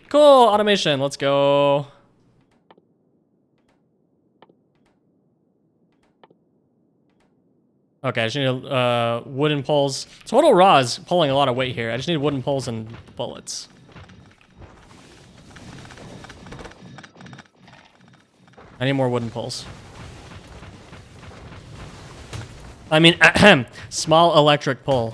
Cool, automation. Let's go. Okay, I just need wooden poles. Total raw is pulling a lot of weight here. I just need wooden poles and bullets. I need more wooden poles. I mean, small electric pole.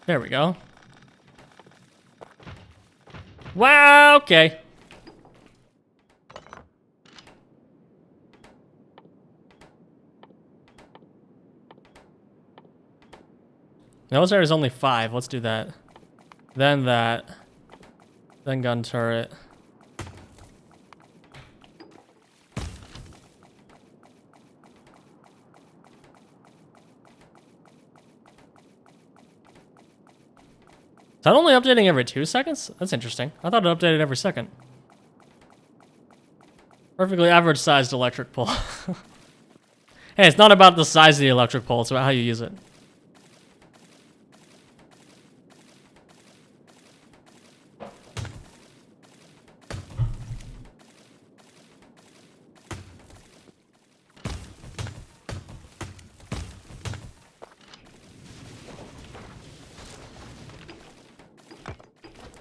There we go. Wow, okay. Military is only 5. Let's do that. Then that. Then gun turret. Is that only updating every 2 seconds? That's interesting. I thought it updated every second. Perfectly average sized electric pole. Hey, it's not about the size of the electric pole, it's about how you use it.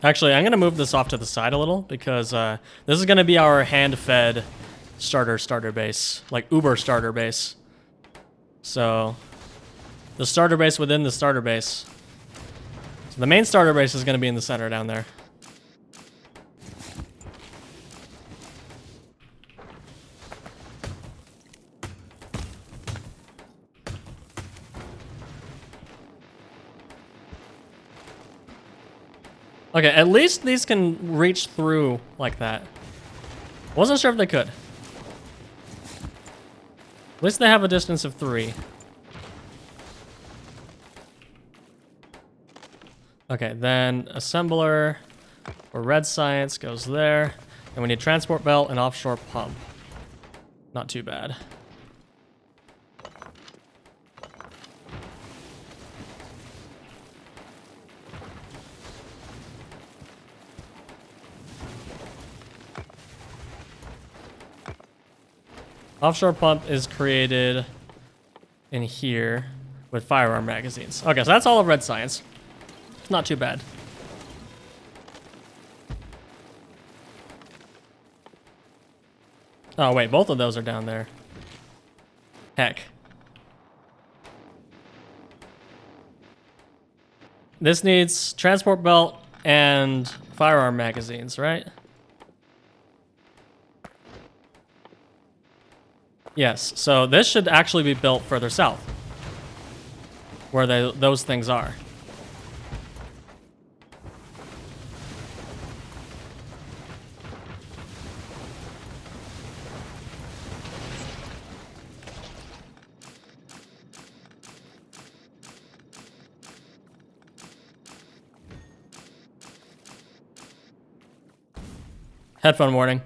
Actually, I'm going to move this off to the side a little because this is going to be our hand-fed starter base, like Uber starter base. So the starter base within the starter base. So the main starter base is going to be in the center down there. Okay, at least these can reach through like that. Wasn't sure if they could. At least they have a distance of 3. Okay, then assembler for red science goes there. And we need transport belt and offshore pump. Not too bad. Offshore pump is created in here with firearm magazines. Okay, so that's all of red science. It's not too bad. Oh wait, both of those are down there. Heck. This needs transport belt and firearm magazines, right? Yes, so this should actually be built further south, where those things are. Headphone warning.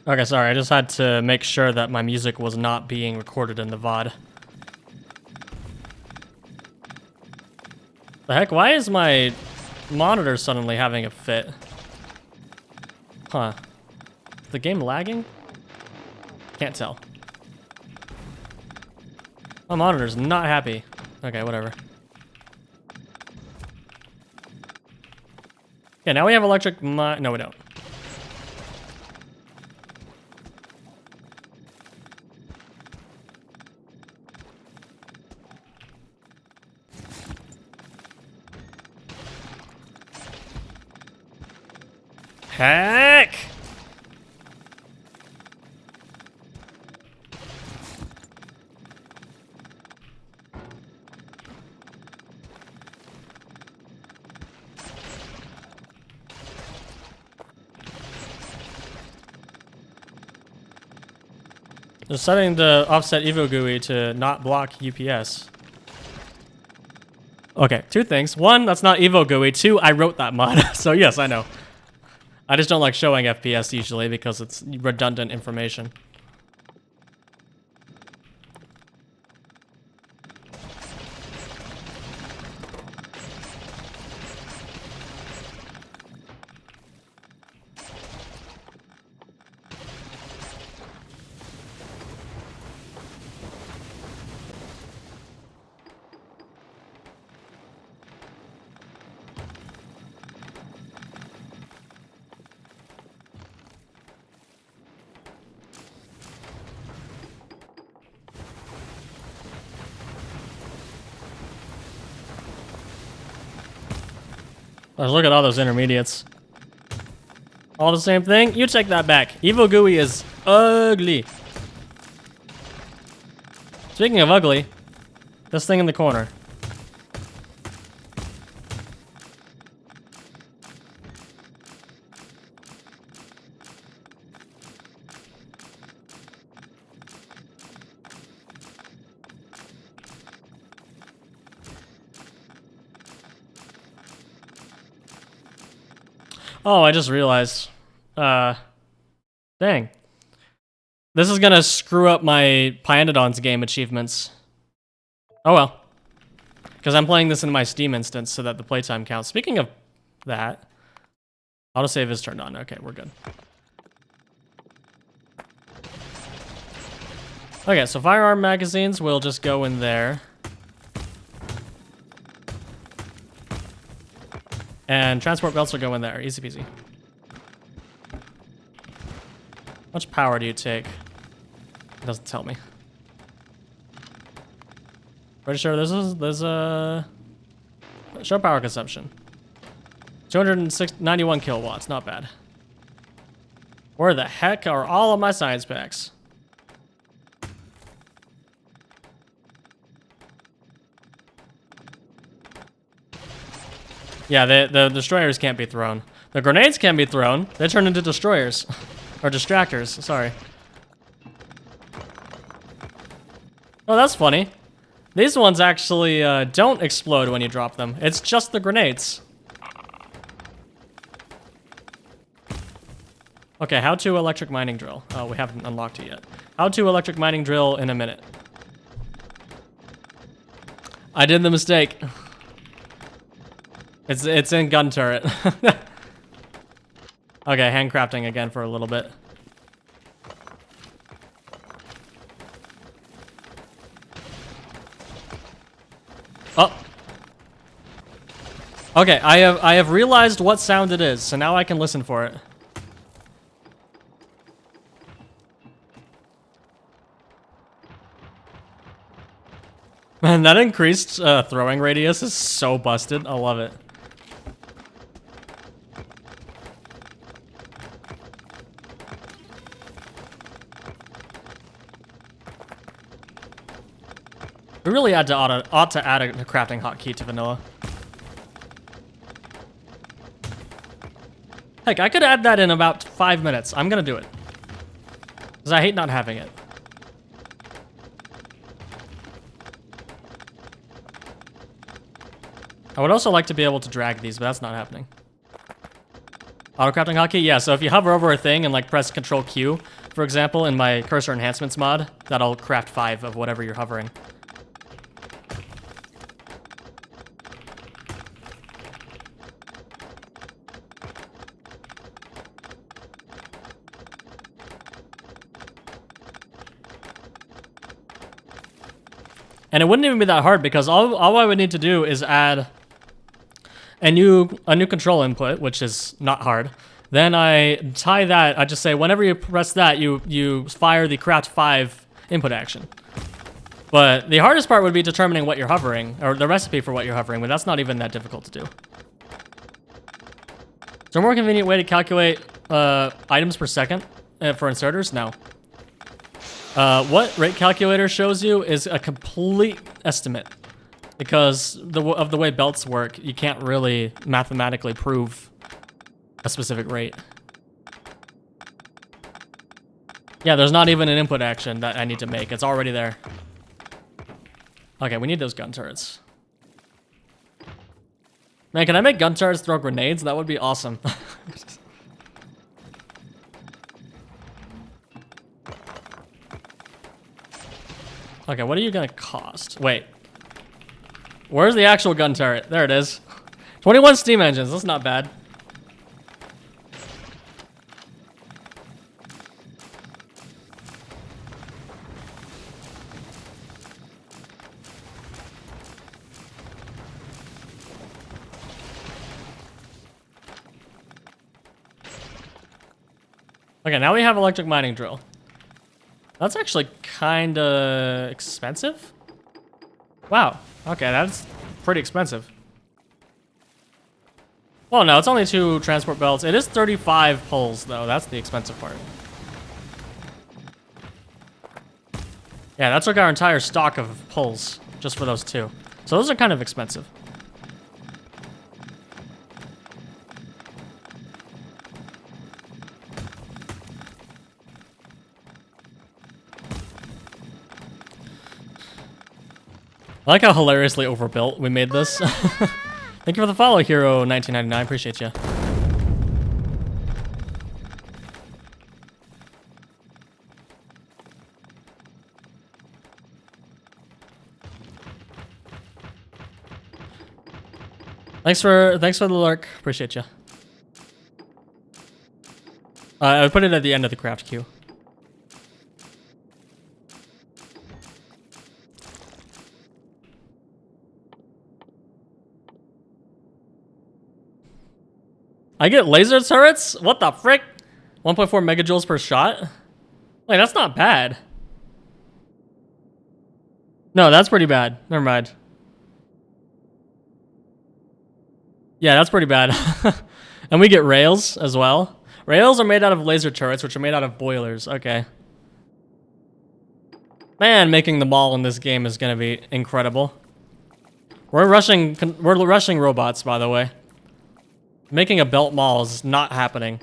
Okay, sorry, I just had to make sure that my music was not being recorded in the VOD. The heck, why is my monitor suddenly having a fit? Huh. Is the game lagging? Can't tell. My monitor's not happy. Okay, whatever. Yeah, now we have electric no, we don't. Heck! Just setting the offset Evo GUI to not block UPS. Okay, two things. One, that's not Evo GUI. Two, I wrote that mod, so yes, I know. I just don't like showing FPS usually because it's redundant information. Let's look at all those intermediates. All the same thing? You take that back. Evo GUI is ugly. Speaking of ugly, this thing in the corner. Oh, I just realized. Dang. This is gonna screw up my Pyandodon's game achievements. Oh well. Because I'm playing this in my Steam instance so that the playtime counts. Speaking of that, autosave is turned on. Okay, we're good. Okay, so firearm magazines will just go in there. And transport belts will go in there. Easy peasy. How much power do you take? It doesn't tell me. Pretty sure there's a show power consumption. 291 kilowatts, not bad. Where the heck are all of my science packs? Yeah, the destroyers can't be thrown. The grenades can be thrown. They turn into destroyers. Or distractors, sorry. Oh, that's funny. These ones actually don't explode when you drop them. It's just the grenades. Okay, how to electric mining drill. Oh, we haven't unlocked it yet. How to electric mining drill in a minute. I did the mistake. It's in gun turret. Okay, handcrafting again for a little bit. Oh. Okay, I have realized what sound it is, so now I can listen for it. Man, that increased throwing radius is so busted. I love it. We really ought to add a crafting hotkey to vanilla. Heck, I could add that in about 5 minutes. I'm gonna do it. Because I hate not having it. I would also like to be able to drag these, but that's not happening. Auto crafting hotkey? Yeah, so if you hover over a thing and like press Control Q, for example, in my cursor enhancements mod, that'll craft 5 of whatever you're hovering. And it wouldn't even be that hard because all I would need to do is add a new control input, which is not hard. Then I tie that, I just say whenever you press that, you fire the craft 5 input action. But the hardest part would be determining what you're hovering, or the recipe for what you're hovering, but that's not even that difficult to do. Is there a more convenient way to calculate items per second for inserters? No. What rate calculator shows you is a complete estimate. Because of the way belts work, you can't really mathematically prove a specific rate. Yeah, there's not even an input action that I need to make. It's already there. Okay, we need those gun turrets. Man, can I make gun turrets throw grenades? That would be awesome. Okay, what are you gonna cost? Wait. Where's the actual gun turret? There it is. 21 steam engines, that's not bad. Okay, now we have electric mining drill. That's actually kinda expensive. Wow, okay, that's pretty expensive. Oh no, it's only 2 transport belts. It is 35 poles though, that's the expensive part. Yeah, that's like our entire stock of poles, just for those 2. So those are kind of expensive. I like how hilariously overbuilt we made this. Thank you for the follow, Hero1999. Appreciate you. Thanks for the lurk. Appreciate you. I would put it at the end of the craft queue. I get laser turrets? What the frick? 1.4 megajoules per shot? Wait, that's not bad. No, that's pretty bad. Never mind. Yeah, that's pretty bad. And we get rails as well. Rails are made out of laser turrets, which are made out of boilers. Okay. Man, making the mall in this game is gonna be incredible. We're rushing robots, by the way. Making a belt mall is not happening.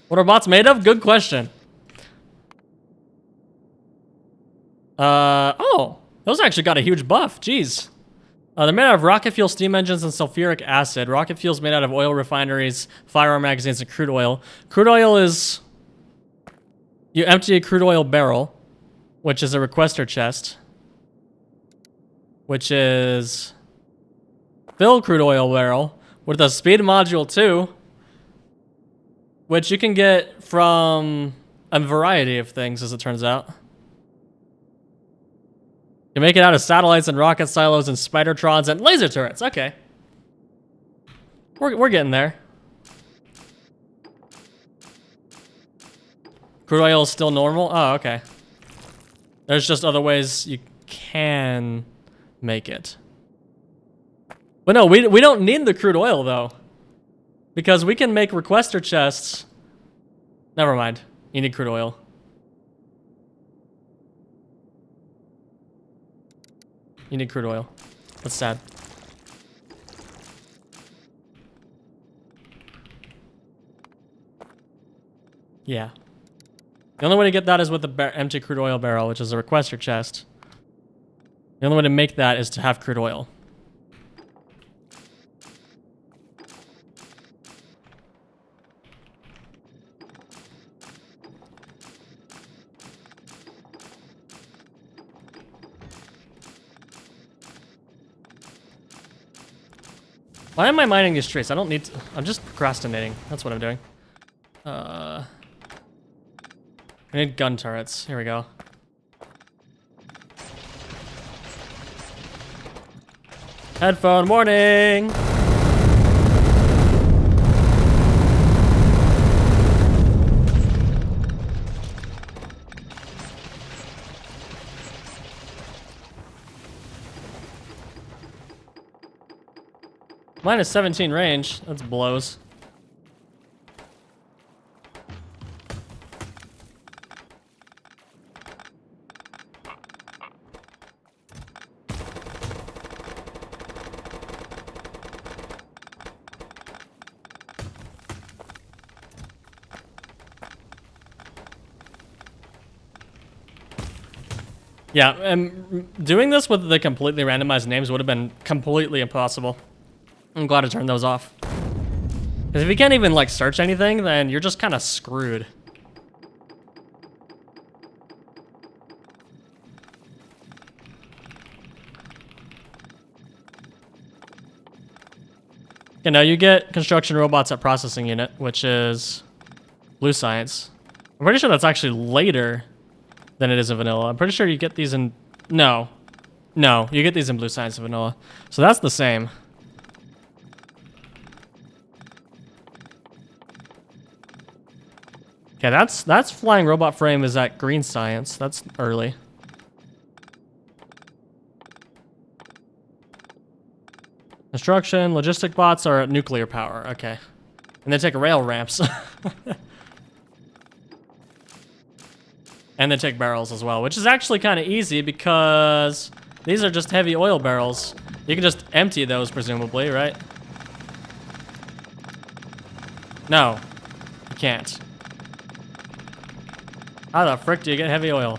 What are bots made of? Good question. Oh, those actually got a huge buff. Jeez. They're made out of rocket fuel, steam engines, and sulfuric acid. Rocket fuel is made out of oil refineries, firearm magazines, and crude oil. Crude oil is... You empty a crude oil barrel, which is a requester chest, which is fill crude oil barrel with a speed module too, which you can get from a variety of things, as it turns out. You make it out of satellites and rocket silos and spidertrons and laser turrets. Okay, we're getting there. Crude oil is still normal. Oh, okay. There's just other ways you can make it. But no, we don't need the crude oil, though. Because we can make requester chests. Never mind. You need crude oil. You need crude oil. That's sad. Yeah. The only way to get that is with the empty crude oil barrel, which is a requester chest. The only way to make that is to have crude oil. Why am I mining these trees? I don't need to. I'm just procrastinating. That's what I'm doing. I need gun turrets. Here we go. Headphone warning! Minus 17 range. That's blows. Yeah, and doing this with the completely randomized names would have been completely impossible. I'm glad I turned those off. Because if you can't even, like, search anything, then you're just kind of screwed. You know, you get construction robots at processing unit, which is blue science. I'm pretty sure that's actually later than it is in vanilla. I'm pretty sure you get these in... No. No, you get these in blue science and vanilla. So that's the same. Okay, that's flying robot frame is at green science. That's early. Construction, logistic bots are at nuclear power. Okay. And they take rail ramps. And they take barrels as well, which is actually kind of easy because these are just heavy oil barrels. You can just empty those, presumably, right? No, you can't. How the frick do you get heavy oil?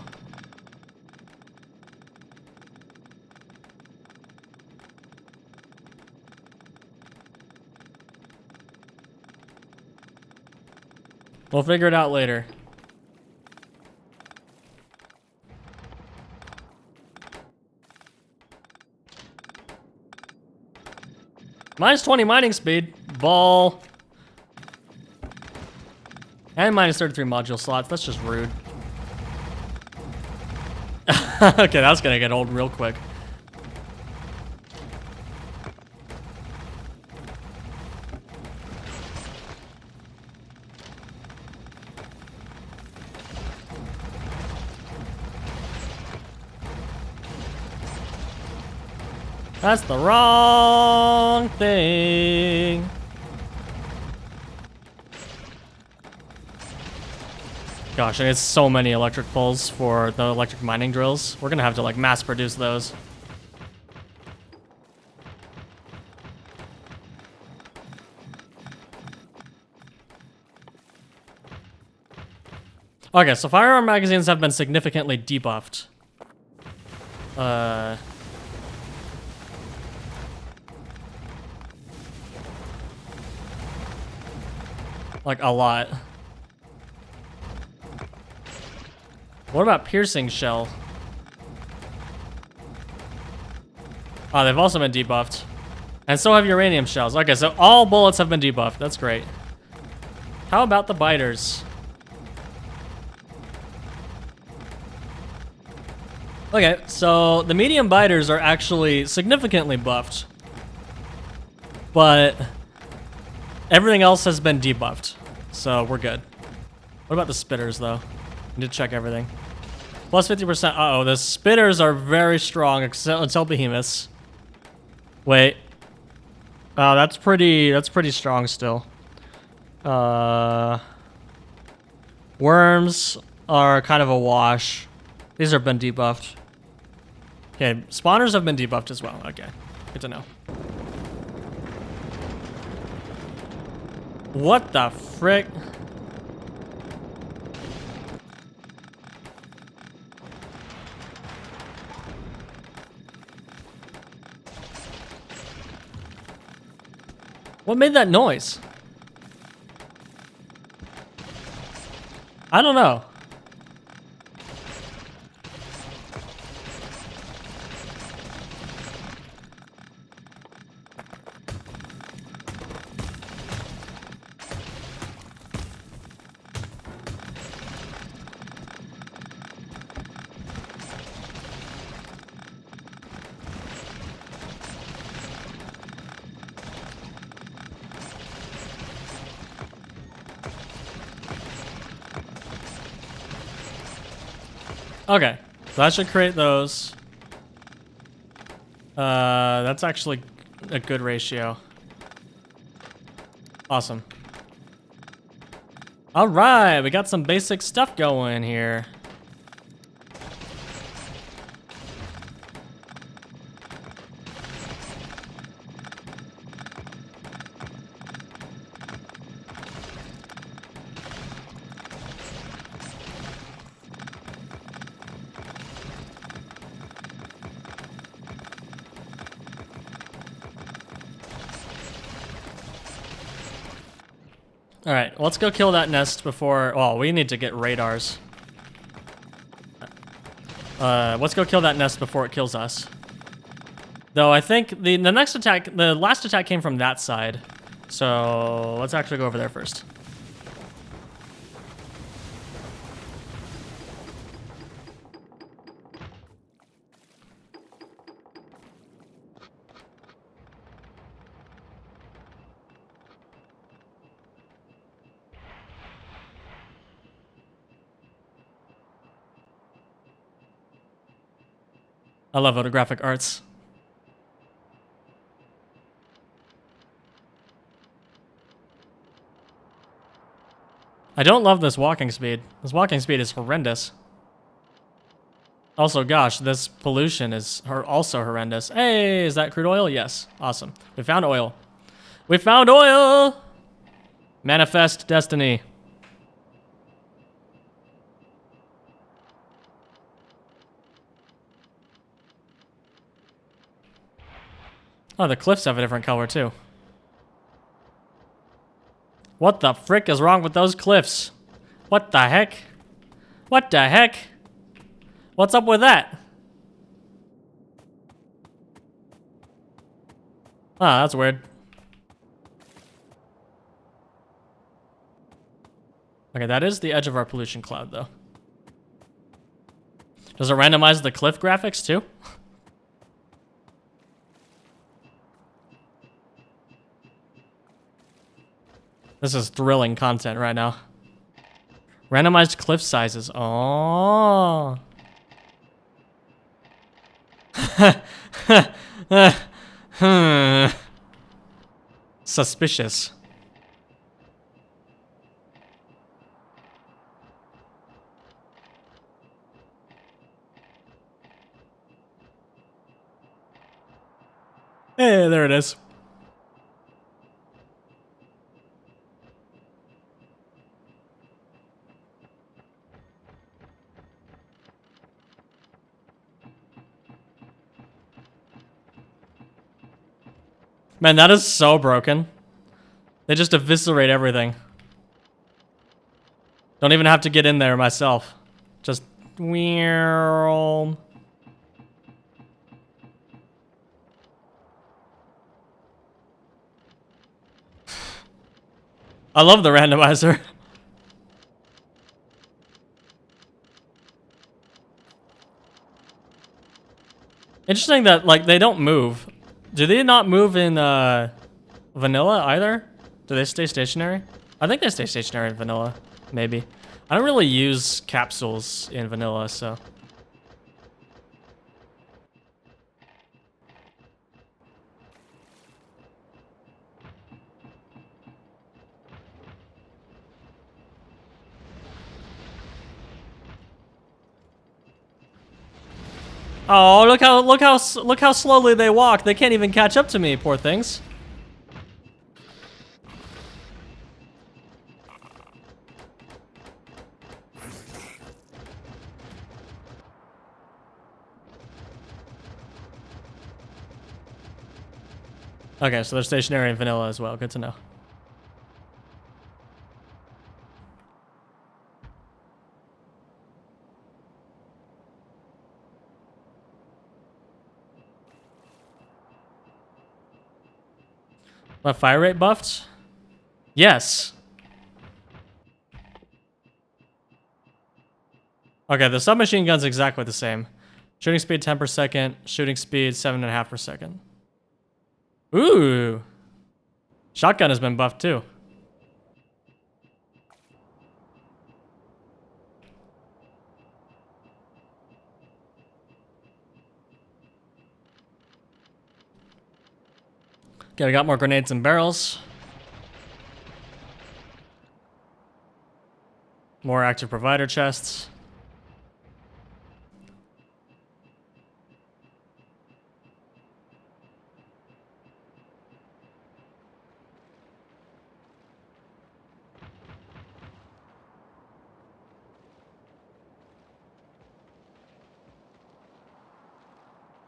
We'll figure it out later. Minus 20 mining speed. Ball. And minus 33 module slots. That's just rude. Okay, that's gonna get old real quick. That's the wrong thing. Gosh, and it's so many electric poles for the electric mining drills. We're gonna have to like mass produce those. Okay, so firearm magazines have been significantly debuffed. Like a lot. What about piercing shell? Oh, they've also been debuffed. And so have uranium shells. Okay, so all bullets have been debuffed. That's great. How about the biters? Okay, so the medium biters are actually significantly buffed. But everything else has been debuffed. So we're good. What about the spitters, though? I need to check everything. Plus 50%. Uh-oh, the spitters are very strong until behemoths. Wait. Oh, that's pretty strong still. Worms are kind of a wash. These have been debuffed. Okay, spawners have been debuffed as well. Okay, good to know. What the frick? What made that noise? I don't know. Okay, so that should create those. That's actually a good ratio. Awesome. All right, we got some basic stuff going here. All right, let's go kill that nest before. Well, we need to get radars. Let's go kill that nest before it kills us. Though I think the next attack, the last attack came from that side. So let's actually go over there first. I love photographic arts. I don't love this walking speed. This walking speed is horrendous. Also, gosh, this pollution is also horrendous. Hey, is that crude oil? Yes. Awesome. We found oil. We found oil! Manifest destiny. Oh, the cliffs have a different color, too. What the frick is wrong with those cliffs? What the heck? What the heck? What's up with that? Ah, that's weird. Okay, that is the edge of our pollution cloud, though. Does it randomize the cliff graphics, too? This is thrilling content right now. Randomized cliff sizes. Oh. Suspicious. Hey, there it is. Man, that is so broken. They just eviscerate everything. Don't even have to get in there myself. Just weird. I love the randomizer. Interesting that, like, they don't move. Do they not move in vanilla either? Do they stay stationary? I think they stay stationary in vanilla, maybe. I don't really use capsules in vanilla, so. Oh, look how slowly they walk. They can't even catch up to me, poor things. Okay, so they're stationary and vanilla as well. Good to know. My fire rate buffed? Yes. Okay, the submachine gun's exactly the same. Shooting speed 10 per second, shooting speed 7.5 per second. Ooh. Shotgun has been buffed too. Okay, we got more grenades and barrels. More active provider chests.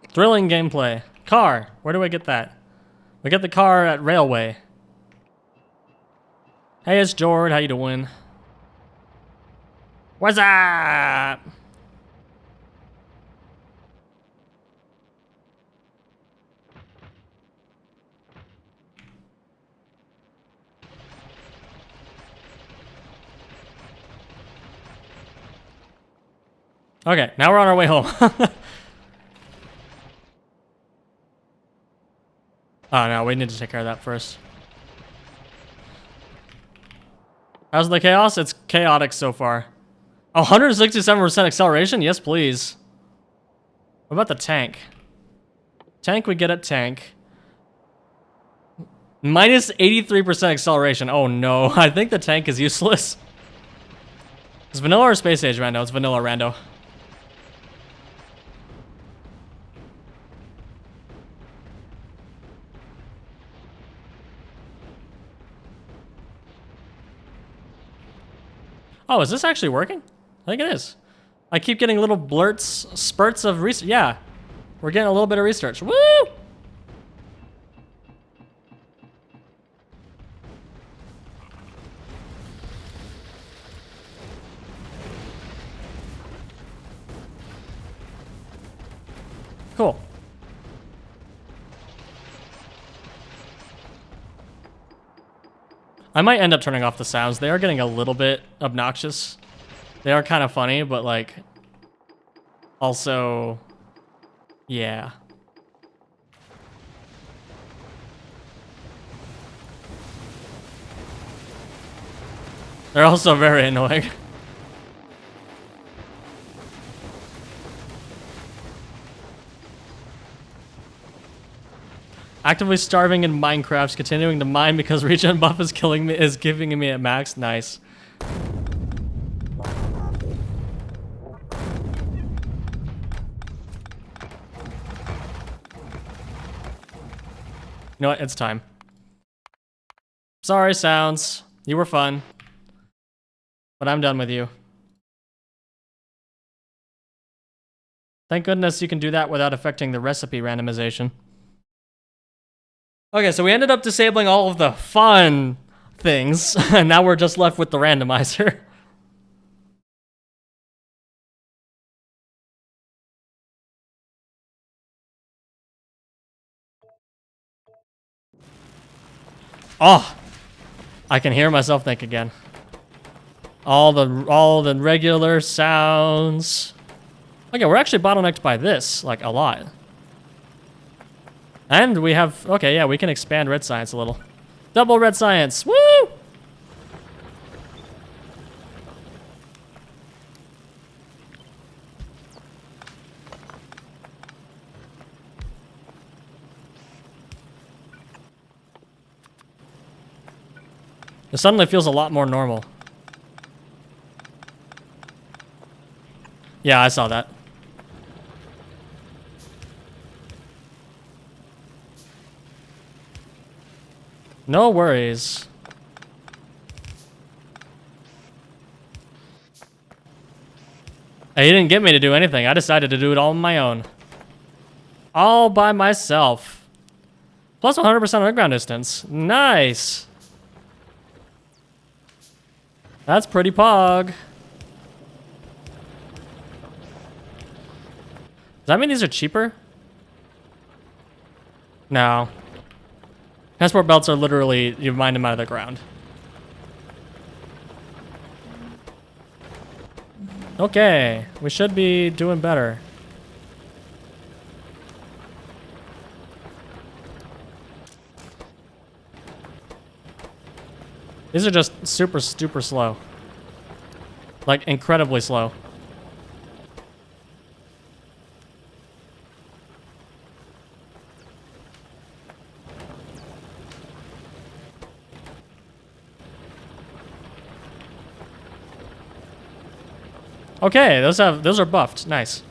Thrilling gameplay. Car. Where do I get that? We get the car at Railway. Hey, it's Jord. How you doing? What's up? Okay, now we're on our way home. Oh no, we need to take care of that first. How's the chaos? It's chaotic so far. 167% acceleration? Yes, please. What about the tank? Tank we get at tank. Minus 83% acceleration. Oh no, I think the tank is useless. It's vanilla or space age rando? It's vanilla rando. Oh, is this actually working? I think it is. I keep getting little blurts, spurts of research. Yeah, we're getting a little bit of research. Woo! Cool. I might end up turning off the sounds. They are getting a little bit obnoxious. They are kind of funny, but like, also, yeah. They're also very annoying. Actively starving in Minecraft, continuing to mine because regen buff is killing me, is giving me at max. Nice. You know what? It's time. Sorry, sounds. You were fun. But I'm done with you. Thank goodness you can do that without affecting the recipe randomization. Okay, so we ended up disabling all of the fun things, and now we're just left with the randomizer. Oh, I can hear myself think again. All the regular sounds. Okay, we're actually bottlenecked by this, like, a lot. And we have, okay, yeah, we can expand red science a little. Double red science, woo! It suddenly feels a lot more normal. Yeah, I saw that. No worries. He didn't get me to do anything. I decided to do it all on my own. All by myself. Plus 100% underground distance. Nice. That's pretty pog. Does that mean these are cheaper? No. Transport belts are literally, you mine them out of the ground. Okay, we should be doing better. These are just super slow. Like, incredibly slow. Okay, those are buffed. Nice.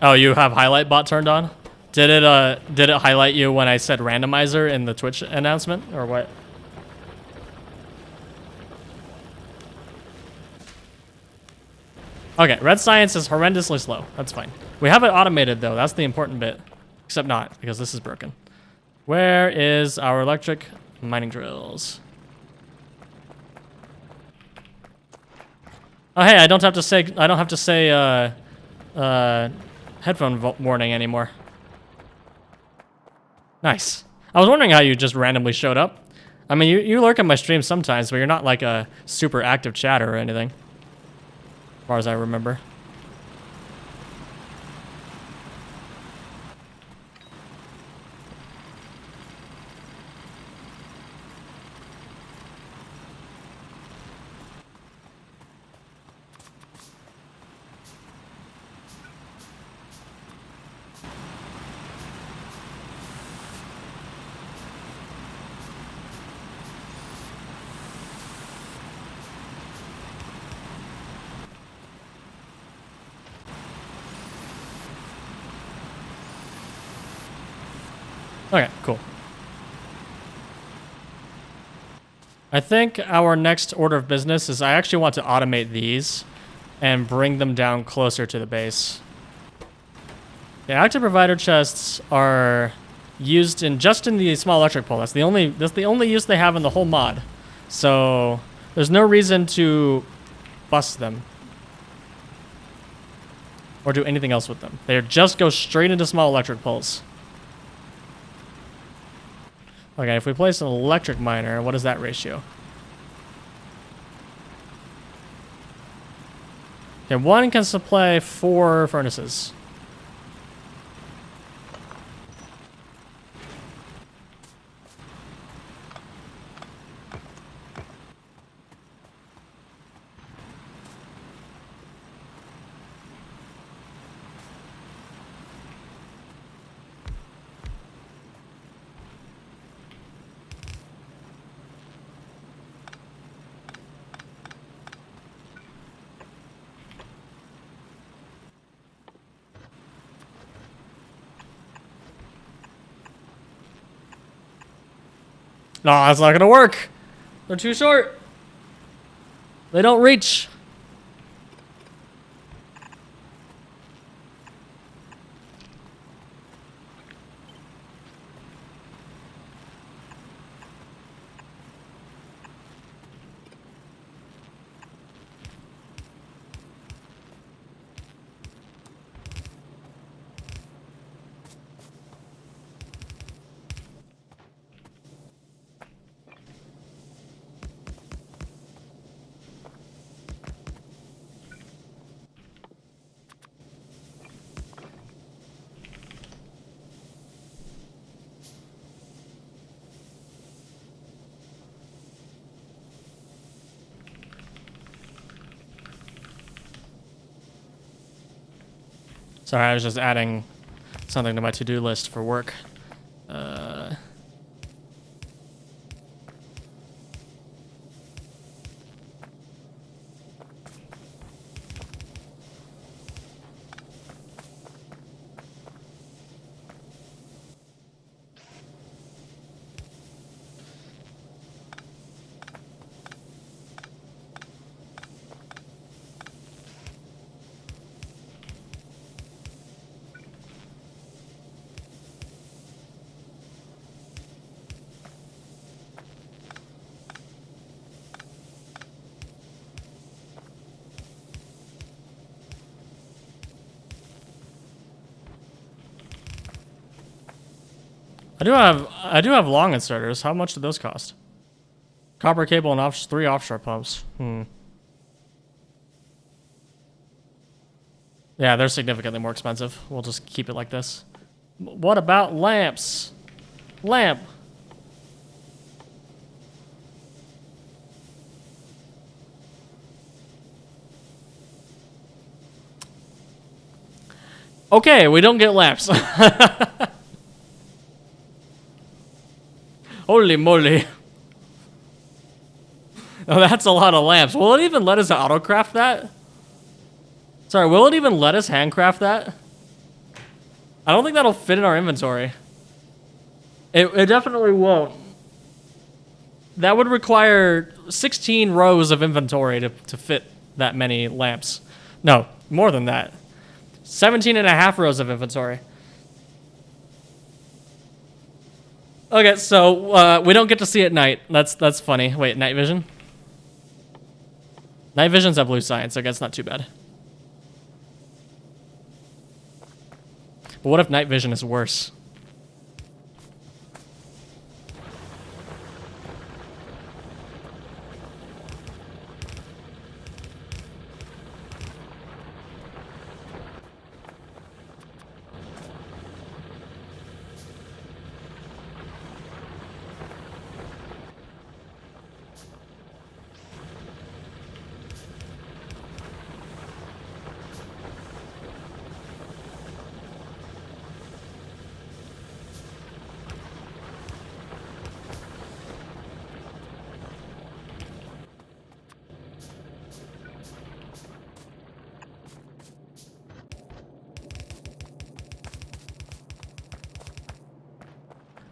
Oh, you have highlight bot turned on? Did it highlight you when I said randomizer in the Twitch announcement or what? Okay, red science is horrendously slow. That's fine. We have it automated though. That's the important bit. Except not, because this is broken. Where is our electric mining drills? Oh hey, I don't have to say headphone warning anymore. Nice. I was wondering how you just randomly showed up. I mean, you lurk at my stream sometimes, but you're not like a super active chatter or anything. As far as I remember. Okay, cool. I think our next order of business is I actually want to automate these and bring them down closer to the base. The active provider chests are used just in the small electric pole. That's the only use they have in the whole mod. So there's no reason to bust them or do anything else with them. They just go straight into small electric poles. Okay, if we place an electric miner, what is that ratio? Okay, one can supply 4 furnaces. No, that's not gonna work. They're too short. They don't reach. Sorry, I was just adding something to my to-do list for work. I do have long inserters. How much do those cost? Copper cable and 3 offshore pumps. Yeah, they're significantly more expensive. We'll just keep it like this. What about lamps? Lamp. Okay, we don't get lamps. Holy moly. Oh, that's a lot of lamps. Will it even let us autocraft that? Sorry, will it even let us handcraft that? I don't think that'll fit in our inventory. It definitely won't. That would require 16 rows of inventory to fit that many lamps. No, more than that. 17 and a half rows of inventory. Okay, so we don't get to see at night. That's funny. Wait, night vision? Night vision's at blue science, so I guess it's not too bad. But what if night vision is worse?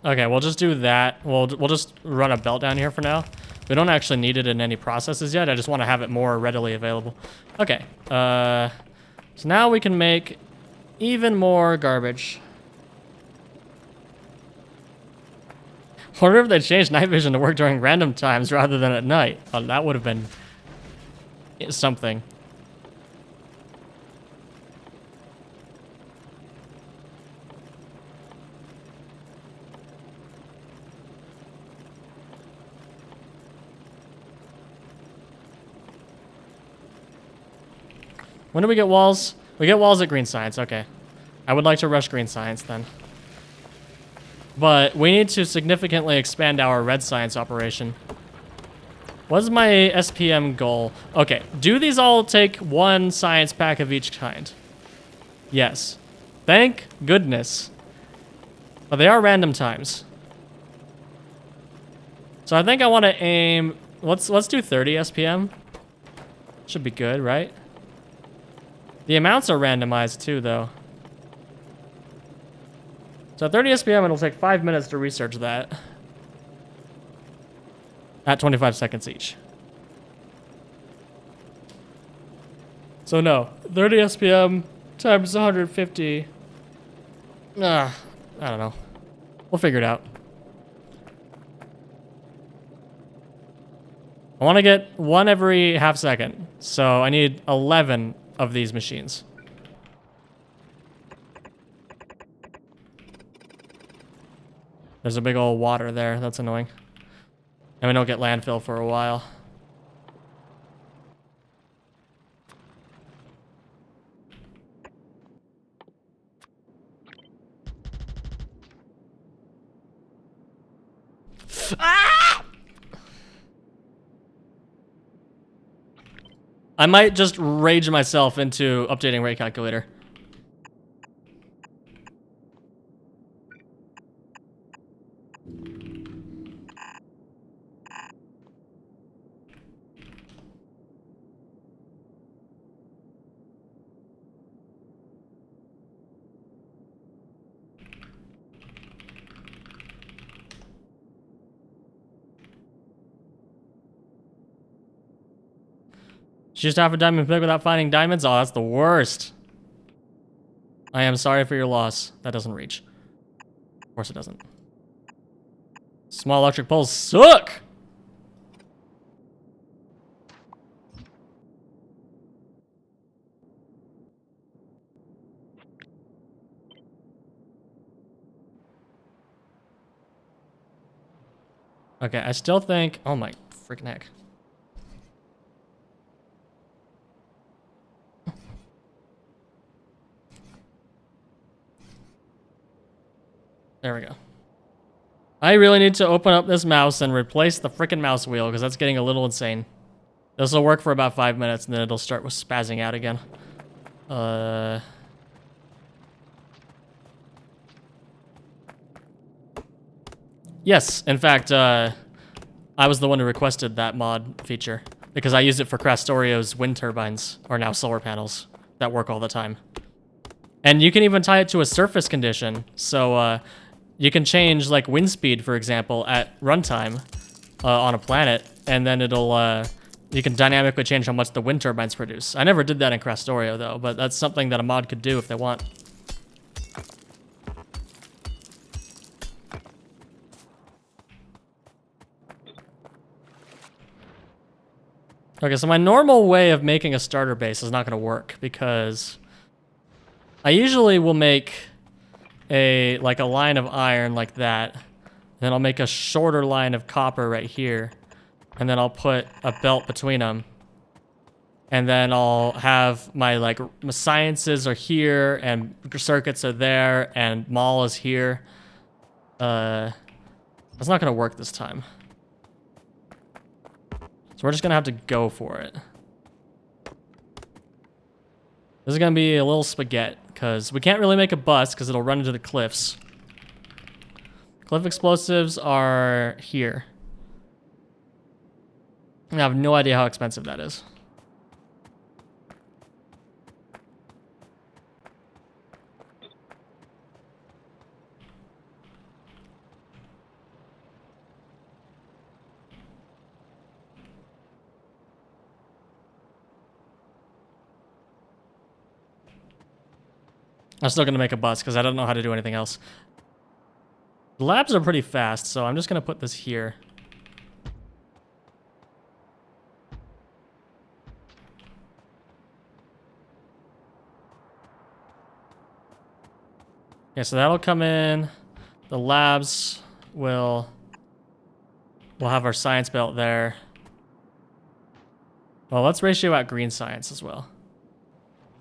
Okay, we'll just do that. We'll just run a belt down here for now. We don't actually need it in any processes yet. I just want to have it more readily available. Okay. So now we can make even more garbage. Wonder if they changed night vision to work during random times rather than at night. Oh, that would have been something. When do we get walls? We get walls at green science, okay. I would like to rush green science then. But we need to significantly expand our red science operation. What's my SPM goal? Okay, do these all take 1 science pack of each kind? Yes. Thank goodness. But they are random times. So I think I want to aim... Let's do 30 SPM. Should be good, right? The amounts are randomized too, though. So at 30 SPM, it'll take 5 minutes to research that. At 25 seconds each. So no, 30 SPM times 150. I don't know. We'll figure it out. I want to get 1 every half second. So I need 11 of these machines. There's a big old water there. That's annoying. And we don't get landfill for a while. Ah! I might just rage myself into updating rate calculator. She just half a diamond pick without finding diamonds? Oh, that's the worst. I am sorry for your loss. That doesn't reach. Of course it doesn't. Small electric poles suck! Okay, I still think... Oh my freaking heck. There we go. I really need to open up this mouse and replace the freaking mouse wheel because that's getting a little insane. This will work for about 5 minutes and then it'll start with spazzing out again. Yes, in fact, I was the one who requested that mod feature because I used it for Crastorio's wind turbines, or now solar panels, that work all the time. And you can even tie it to a surface condition, so you can change like wind speed, for example, at runtime on a planet, and then it'll you can dynamically change how much the wind turbines produce. I never did that in Crastorio though, but that's something that a mod could do if they want. Okay, so my normal way of making a starter base is not going to work because I usually will make a line of iron like that. Then I'll make a shorter line of copper right here. And then I'll put a belt between them. And then I'll have my my sciences are here and circuits are there and mall is here. That's not going to work this time. So we're just going to have to go for it. This is going to be a little spaghetti, because we can't really make a bus, because it'll run into the cliffs. Cliff explosives are here. I have no idea how expensive that is. I'm still going to make a bus because I don't know how to do anything else. The labs are pretty fast, so I'm just going to put this here. Okay, so that'll come in. The labs will... We'll have our science belt there. Well, let's ratio out green science as well.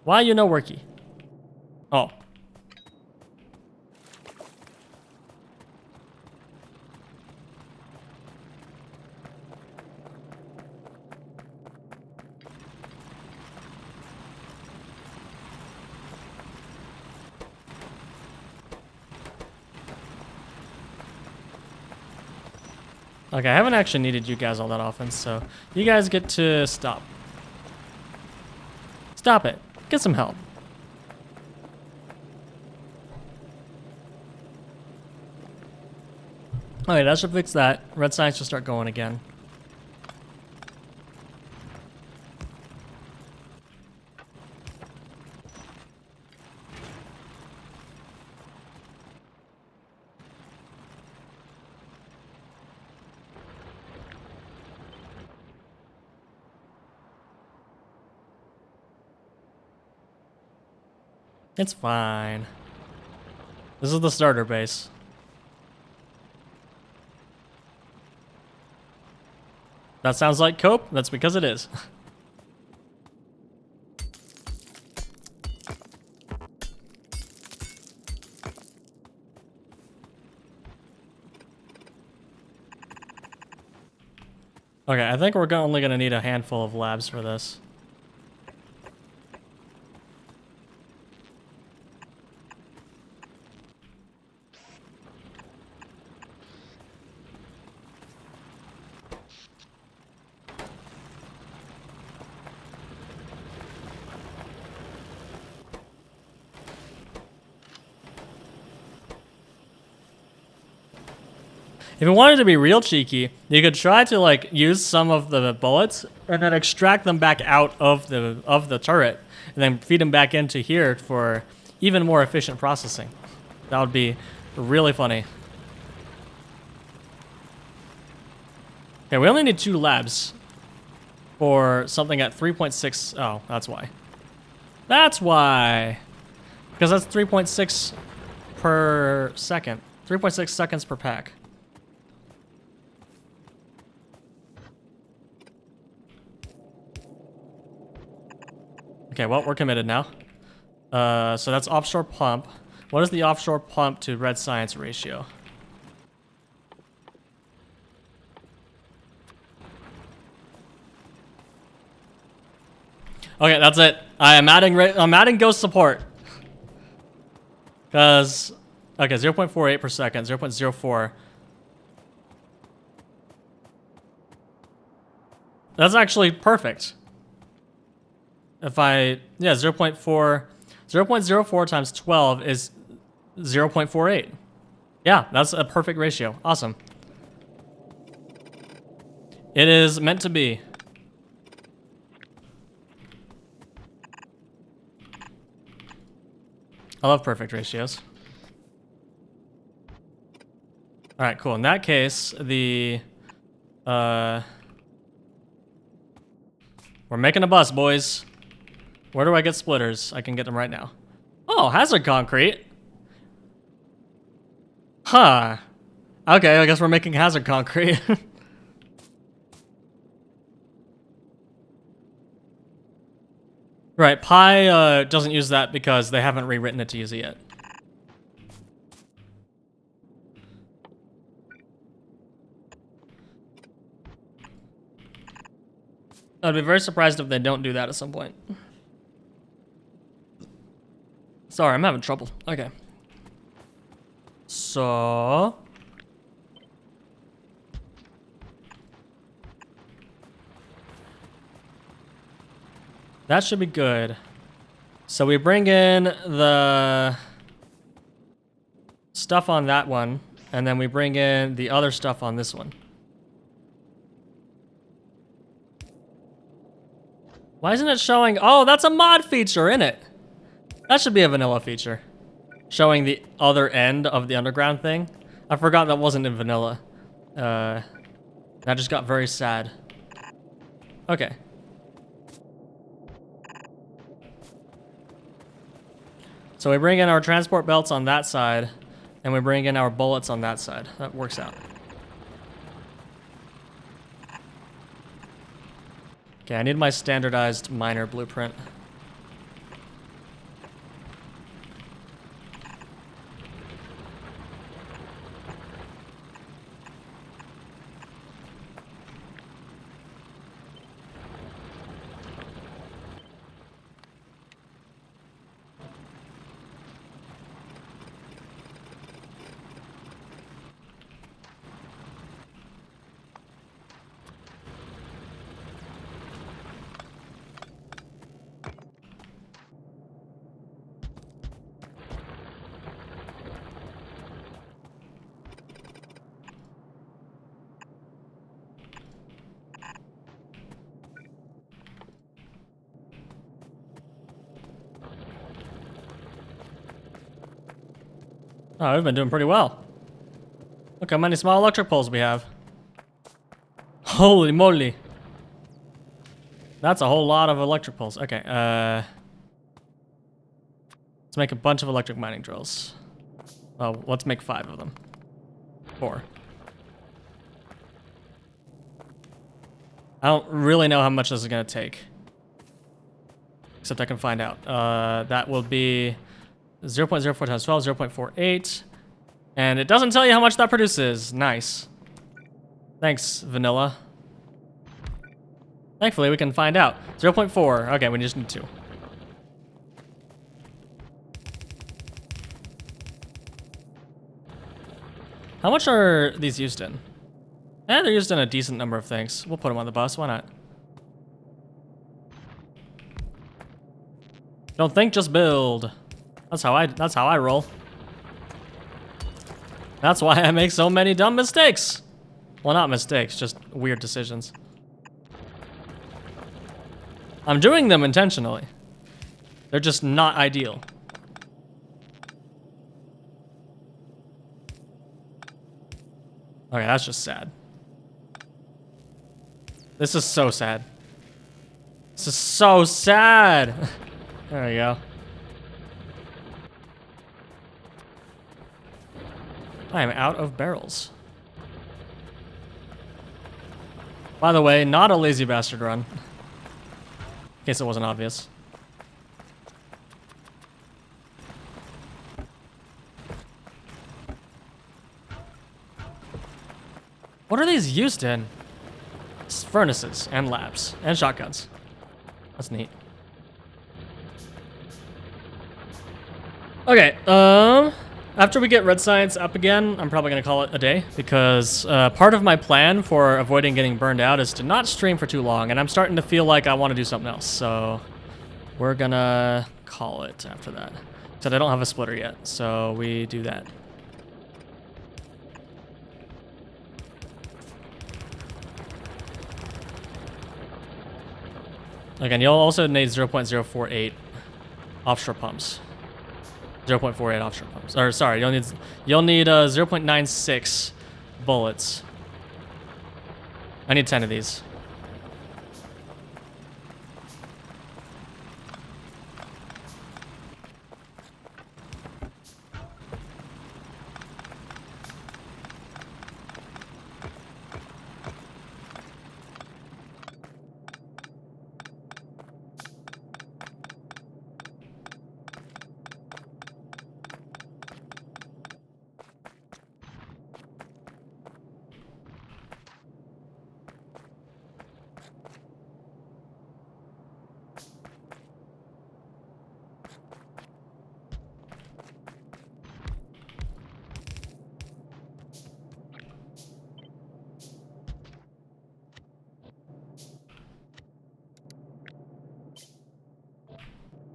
Why you no worky? Oh. Okay, I haven't actually needed you guys all that often, so you guys get to stop. Stop it. Get some help. Okay, that should fix that. Red science should start going again. It's fine. This is the starter base. That sounds like cope? That's because it is. Okay, I think we're only going to need a handful of labs for this. If you wanted to be real cheeky, you could try to like use some of the bullets and then extract them back out of the turret and then feed them back into here for even more efficient processing. That would be really funny. Okay, we only need 2 labs for something at 3.6. Oh, that's why. That's why. Because that's 3.6 per second. 3.6 seconds per pack. Okay, well, we're committed now. So that's offshore pump. What is the offshore pump to red science ratio? Okay, that's it. I'm adding ghost support. Cause okay, 0.48 per second, 0.04. That's actually perfect. If I, yeah, 0.04 times 12 is 0.48. Yeah, that's a perfect ratio. Awesome. It is meant to be. I love perfect ratios. All right, cool. In that case, we're making a bus, boys. Where do I get splitters? I can get them right now. Oh, hazard concrete. Huh. Okay, I guess we're making hazard concrete. Right, Pi doesn't use that because they haven't rewritten it to use it yet. I'd be very surprised if they don't do that at some point. Sorry, I'm having trouble. Okay. So... that should be good. So we bring in the stuff on that one, and then we bring in the other stuff on this one. Why isn't it showing? Oh, that's a mod feature in it. That should be a vanilla feature. Showing the other end of the underground thing. I forgot that wasn't in vanilla. That just got very sad. Okay. So we bring in our transport belts on that side, and we bring in our bullets on that side. That works out. Okay, I need my standardized miner blueprint. Oh, we've been doing pretty well. Look how many small electric poles we have. Holy moly. That's a whole lot of electric poles. Okay, let's make a bunch of electric mining drills. Well, let's make 5 of them. 4. I don't really know how much this is gonna take. Except I can find out. That will be 0.04 times 12, 0.48. And it doesn't tell you how much that produces. Nice. Thanks, vanilla. Thankfully, we can find out. 0.4. Okay, we just need 2. How much are these used in? Eh, they're used in a decent number of things. We'll put them on the bus. Why not? Don't think, just build. That's how I roll. That's why I make so many dumb mistakes. Well, not mistakes, just weird decisions. I'm doing them intentionally. They're just not ideal. Okay, that's just sad. This is so sad. This is so sad. There we go. I am out of barrels. By the way, not a lazy bastard run. In case it wasn't obvious. What are these used in? Furnaces and labs and shotguns. That's neat. Okay, after we get red science up again, I'm probably gonna call it a day because part of my plan for avoiding getting burned out is to not stream for too long, and I'm starting to feel like I want to do something else. So we're gonna call it after that. Except I don't have a splitter yet, so we do that. Again, you'll also need 0.048 offshore pumps. 0.48 offshore pumps. Or sorry, you'll need 0.96 bullets. I need 10 of these.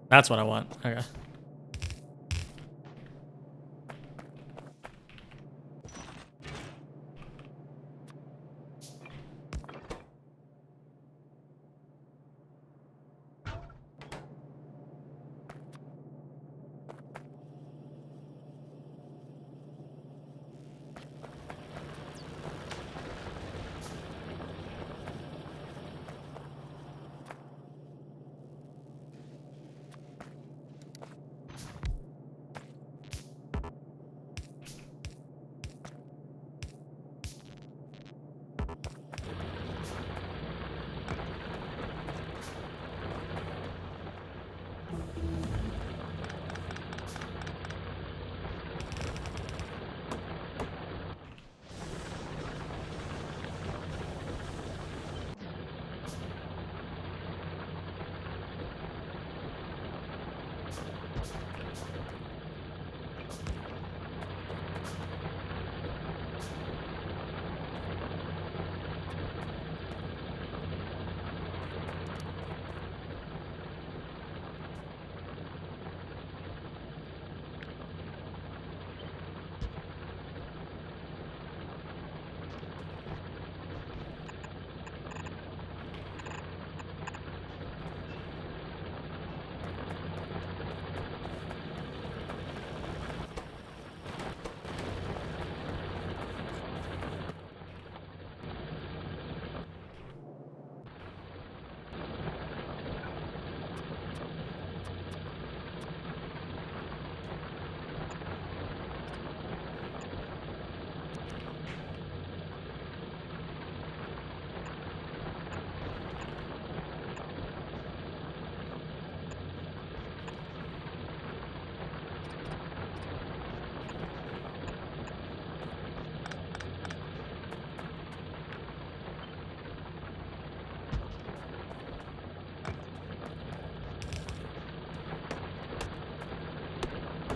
That's what I want. Okay.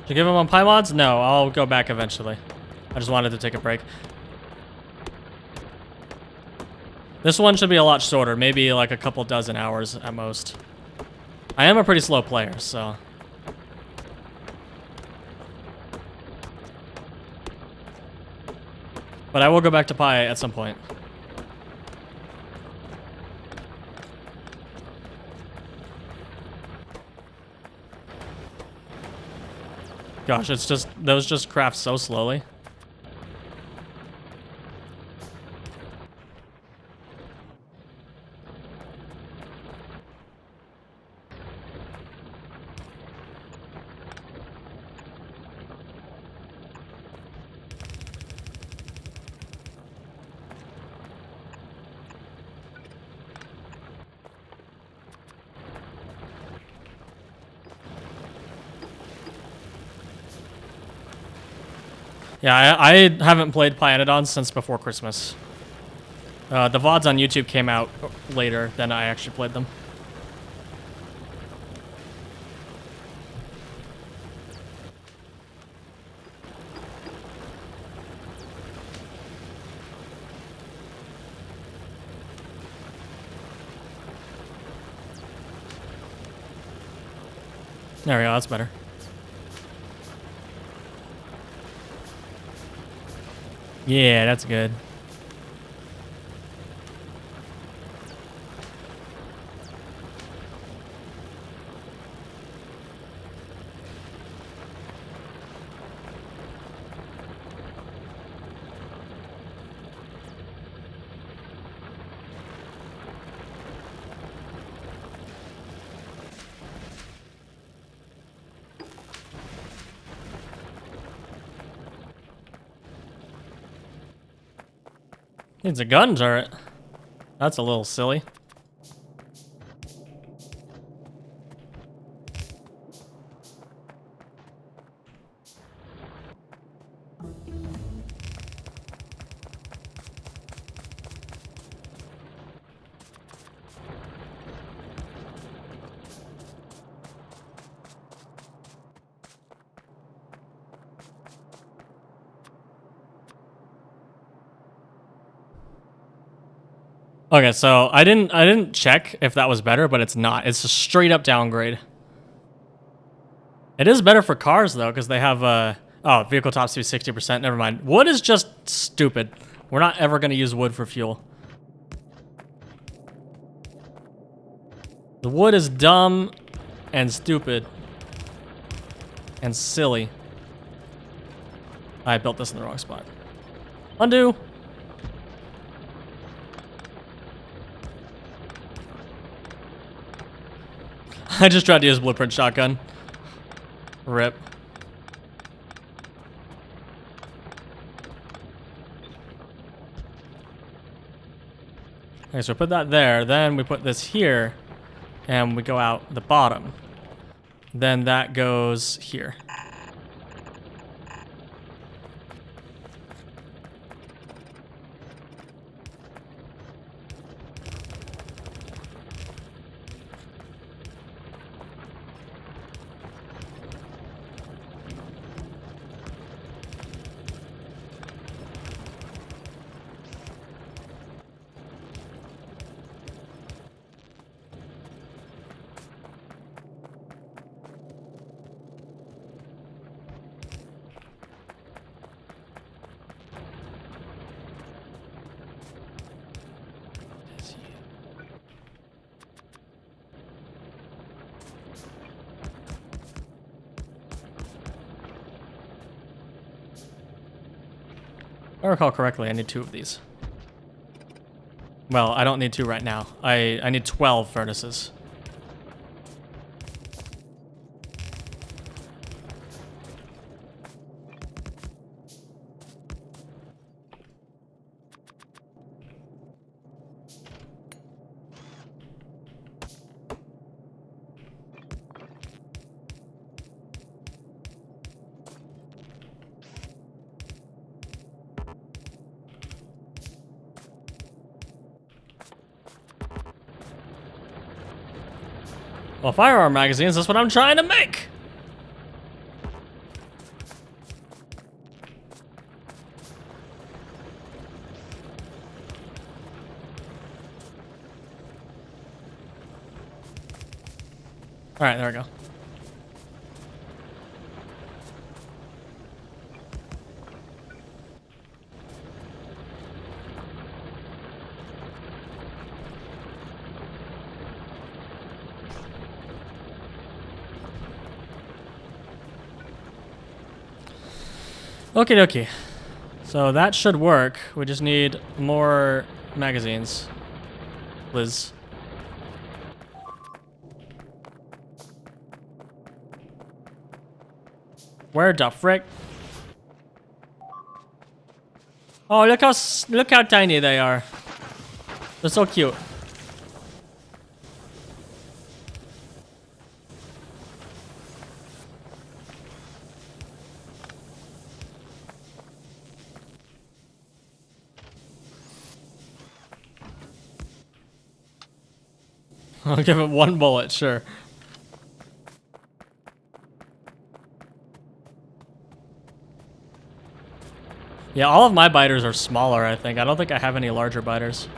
Did you give him on pie mods? No, I'll go back eventually. I just wanted to take a break. This one should be a lot shorter, maybe like a couple dozen hours at most. I am a pretty slow player, so. But I will go back to pie at some point. Gosh, it's just, those just craft so slowly. Yeah, I haven't played Pyanodon since before Christmas. The VODs on YouTube came out later than I actually played them. There we go, that's better. Yeah, that's good. Needs a gun turret. That's a little silly. Okay, so I didn't check if that was better, but it's not. It's a straight up downgrade. It is better for cars though, because they have oh, vehicle top speed 60%. Never mind. Wood is just stupid. We're not ever gonna use wood for fuel. The wood is dumb and stupid and silly. I built this in the wrong spot. Undo. I just tried to use blueprint shotgun. Rip. Okay, so we put that there, then we put this here, and we go out the bottom. Then that goes here. If I recall correctly, I need 2 of these. Well, I don't need 2 right now. I need 12 furnaces. Well, firearm magazines, that's what I'm trying to make! Alright, there we go. Okie dokie. So that should work. We just need more magazines. Liz. Where the frick? Oh, look how tiny they are. They're so cute. I'll give it 1 bullet, sure. Yeah, all of my biters are smaller, I think. I don't think I have any larger biters.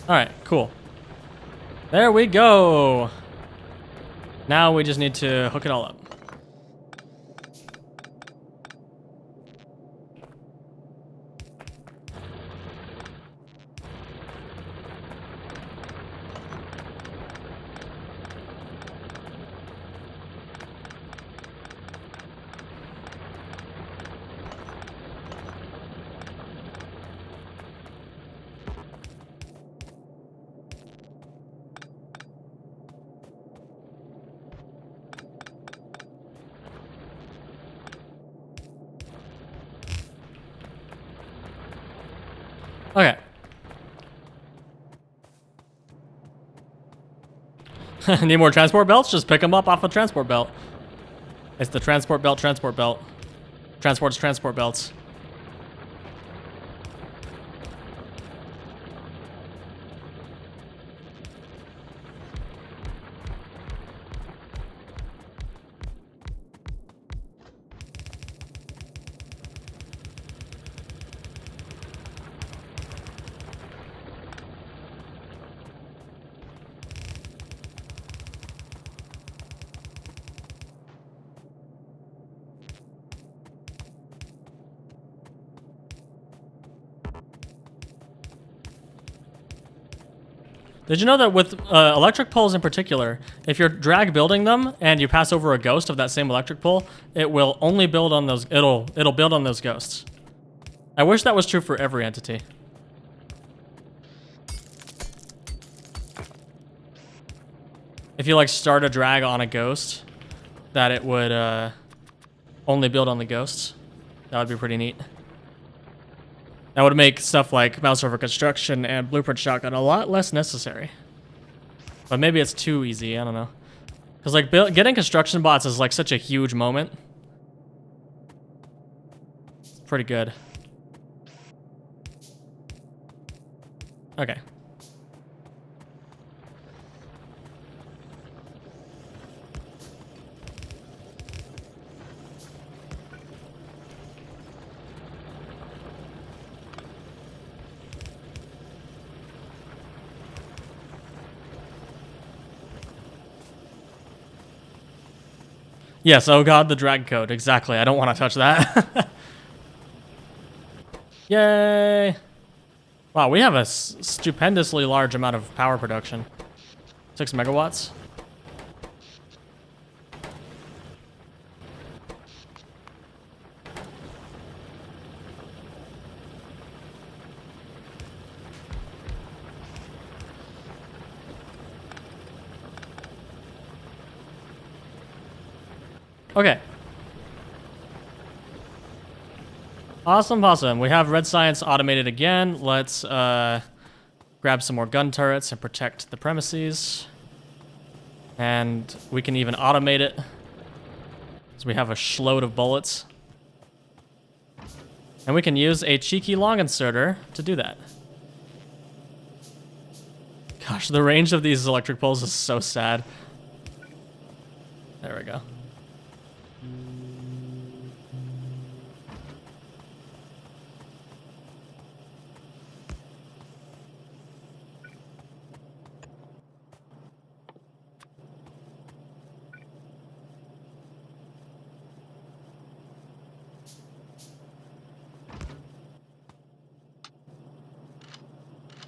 All right, cool. There we go. Now we just need to hook it all up. Okay. Need more transport belts? Just pick them up off a transport belt. It's the transport belt, transport belt. Transports transport belts. Did you know that with electric poles in particular, if you're drag building them and you pass over a ghost of that same electric pole, it will only build on those. It'll build on those ghosts. I wish that was true for every entity. If you like start a drag on a ghost, that it would only build on the ghosts. That would be pretty neat. That would make stuff like mouse over construction and blueprint shotgun a lot less necessary. But maybe it's too easy, I don't know. Because like getting construction bots is like such a huge moment. It's pretty good. Okay. Yes, oh god, the drag code. Exactly, I don't want to touch that. Yay! Wow, we have a stupendously large amount of power production. 6 megawatts. Okay. Awesome, awesome. We have red science automated again. Let's grab some more gun turrets and protect the premises. And we can even automate it. So we have a shload of bullets. And we can use a cheeky long inserter to do that. Gosh, the range of these electric poles is so sad. There we go.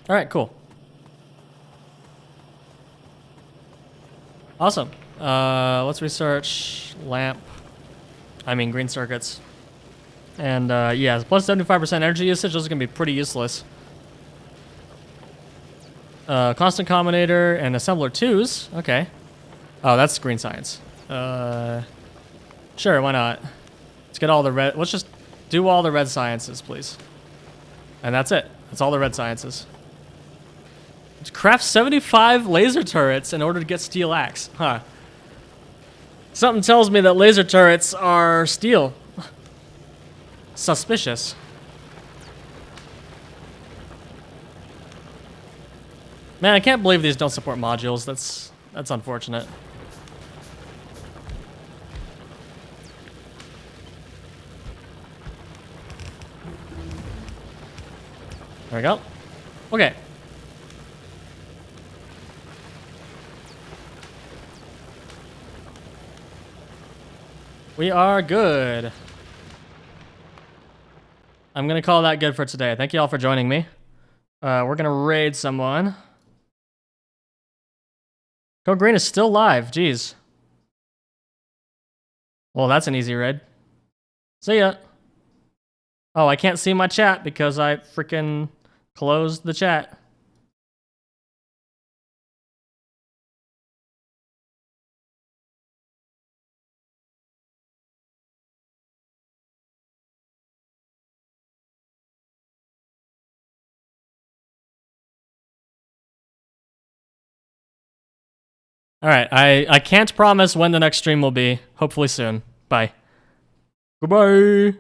All right, cool. Awesome. Let's research green circuits. And yeah, plus 75% energy usage, those are gonna be pretty useless Constant combinator and assembler 2s. Okay. Oh, that's green science. Sure, why not? Let's get all the red. Let's just do all the red sciences, please. And that's it. That's all the red sciences. Let's craft 75 laser turrets in order to get steel axe. Huh. Something tells me that laser turrets are steel. Suspicious. Man, I can't believe these don't support modules. That's unfortunate. There we go. Okay. We are good. I'm gonna call that good for today. Thank you all for joining me. We're gonna raid someone. Code Green is still live. Jeez. Well, that's an easy raid. See ya. Oh, I can't see my chat because I freaking closed the chat. All right, I can't promise when the next stream will be. Hopefully soon. Bye. Goodbye.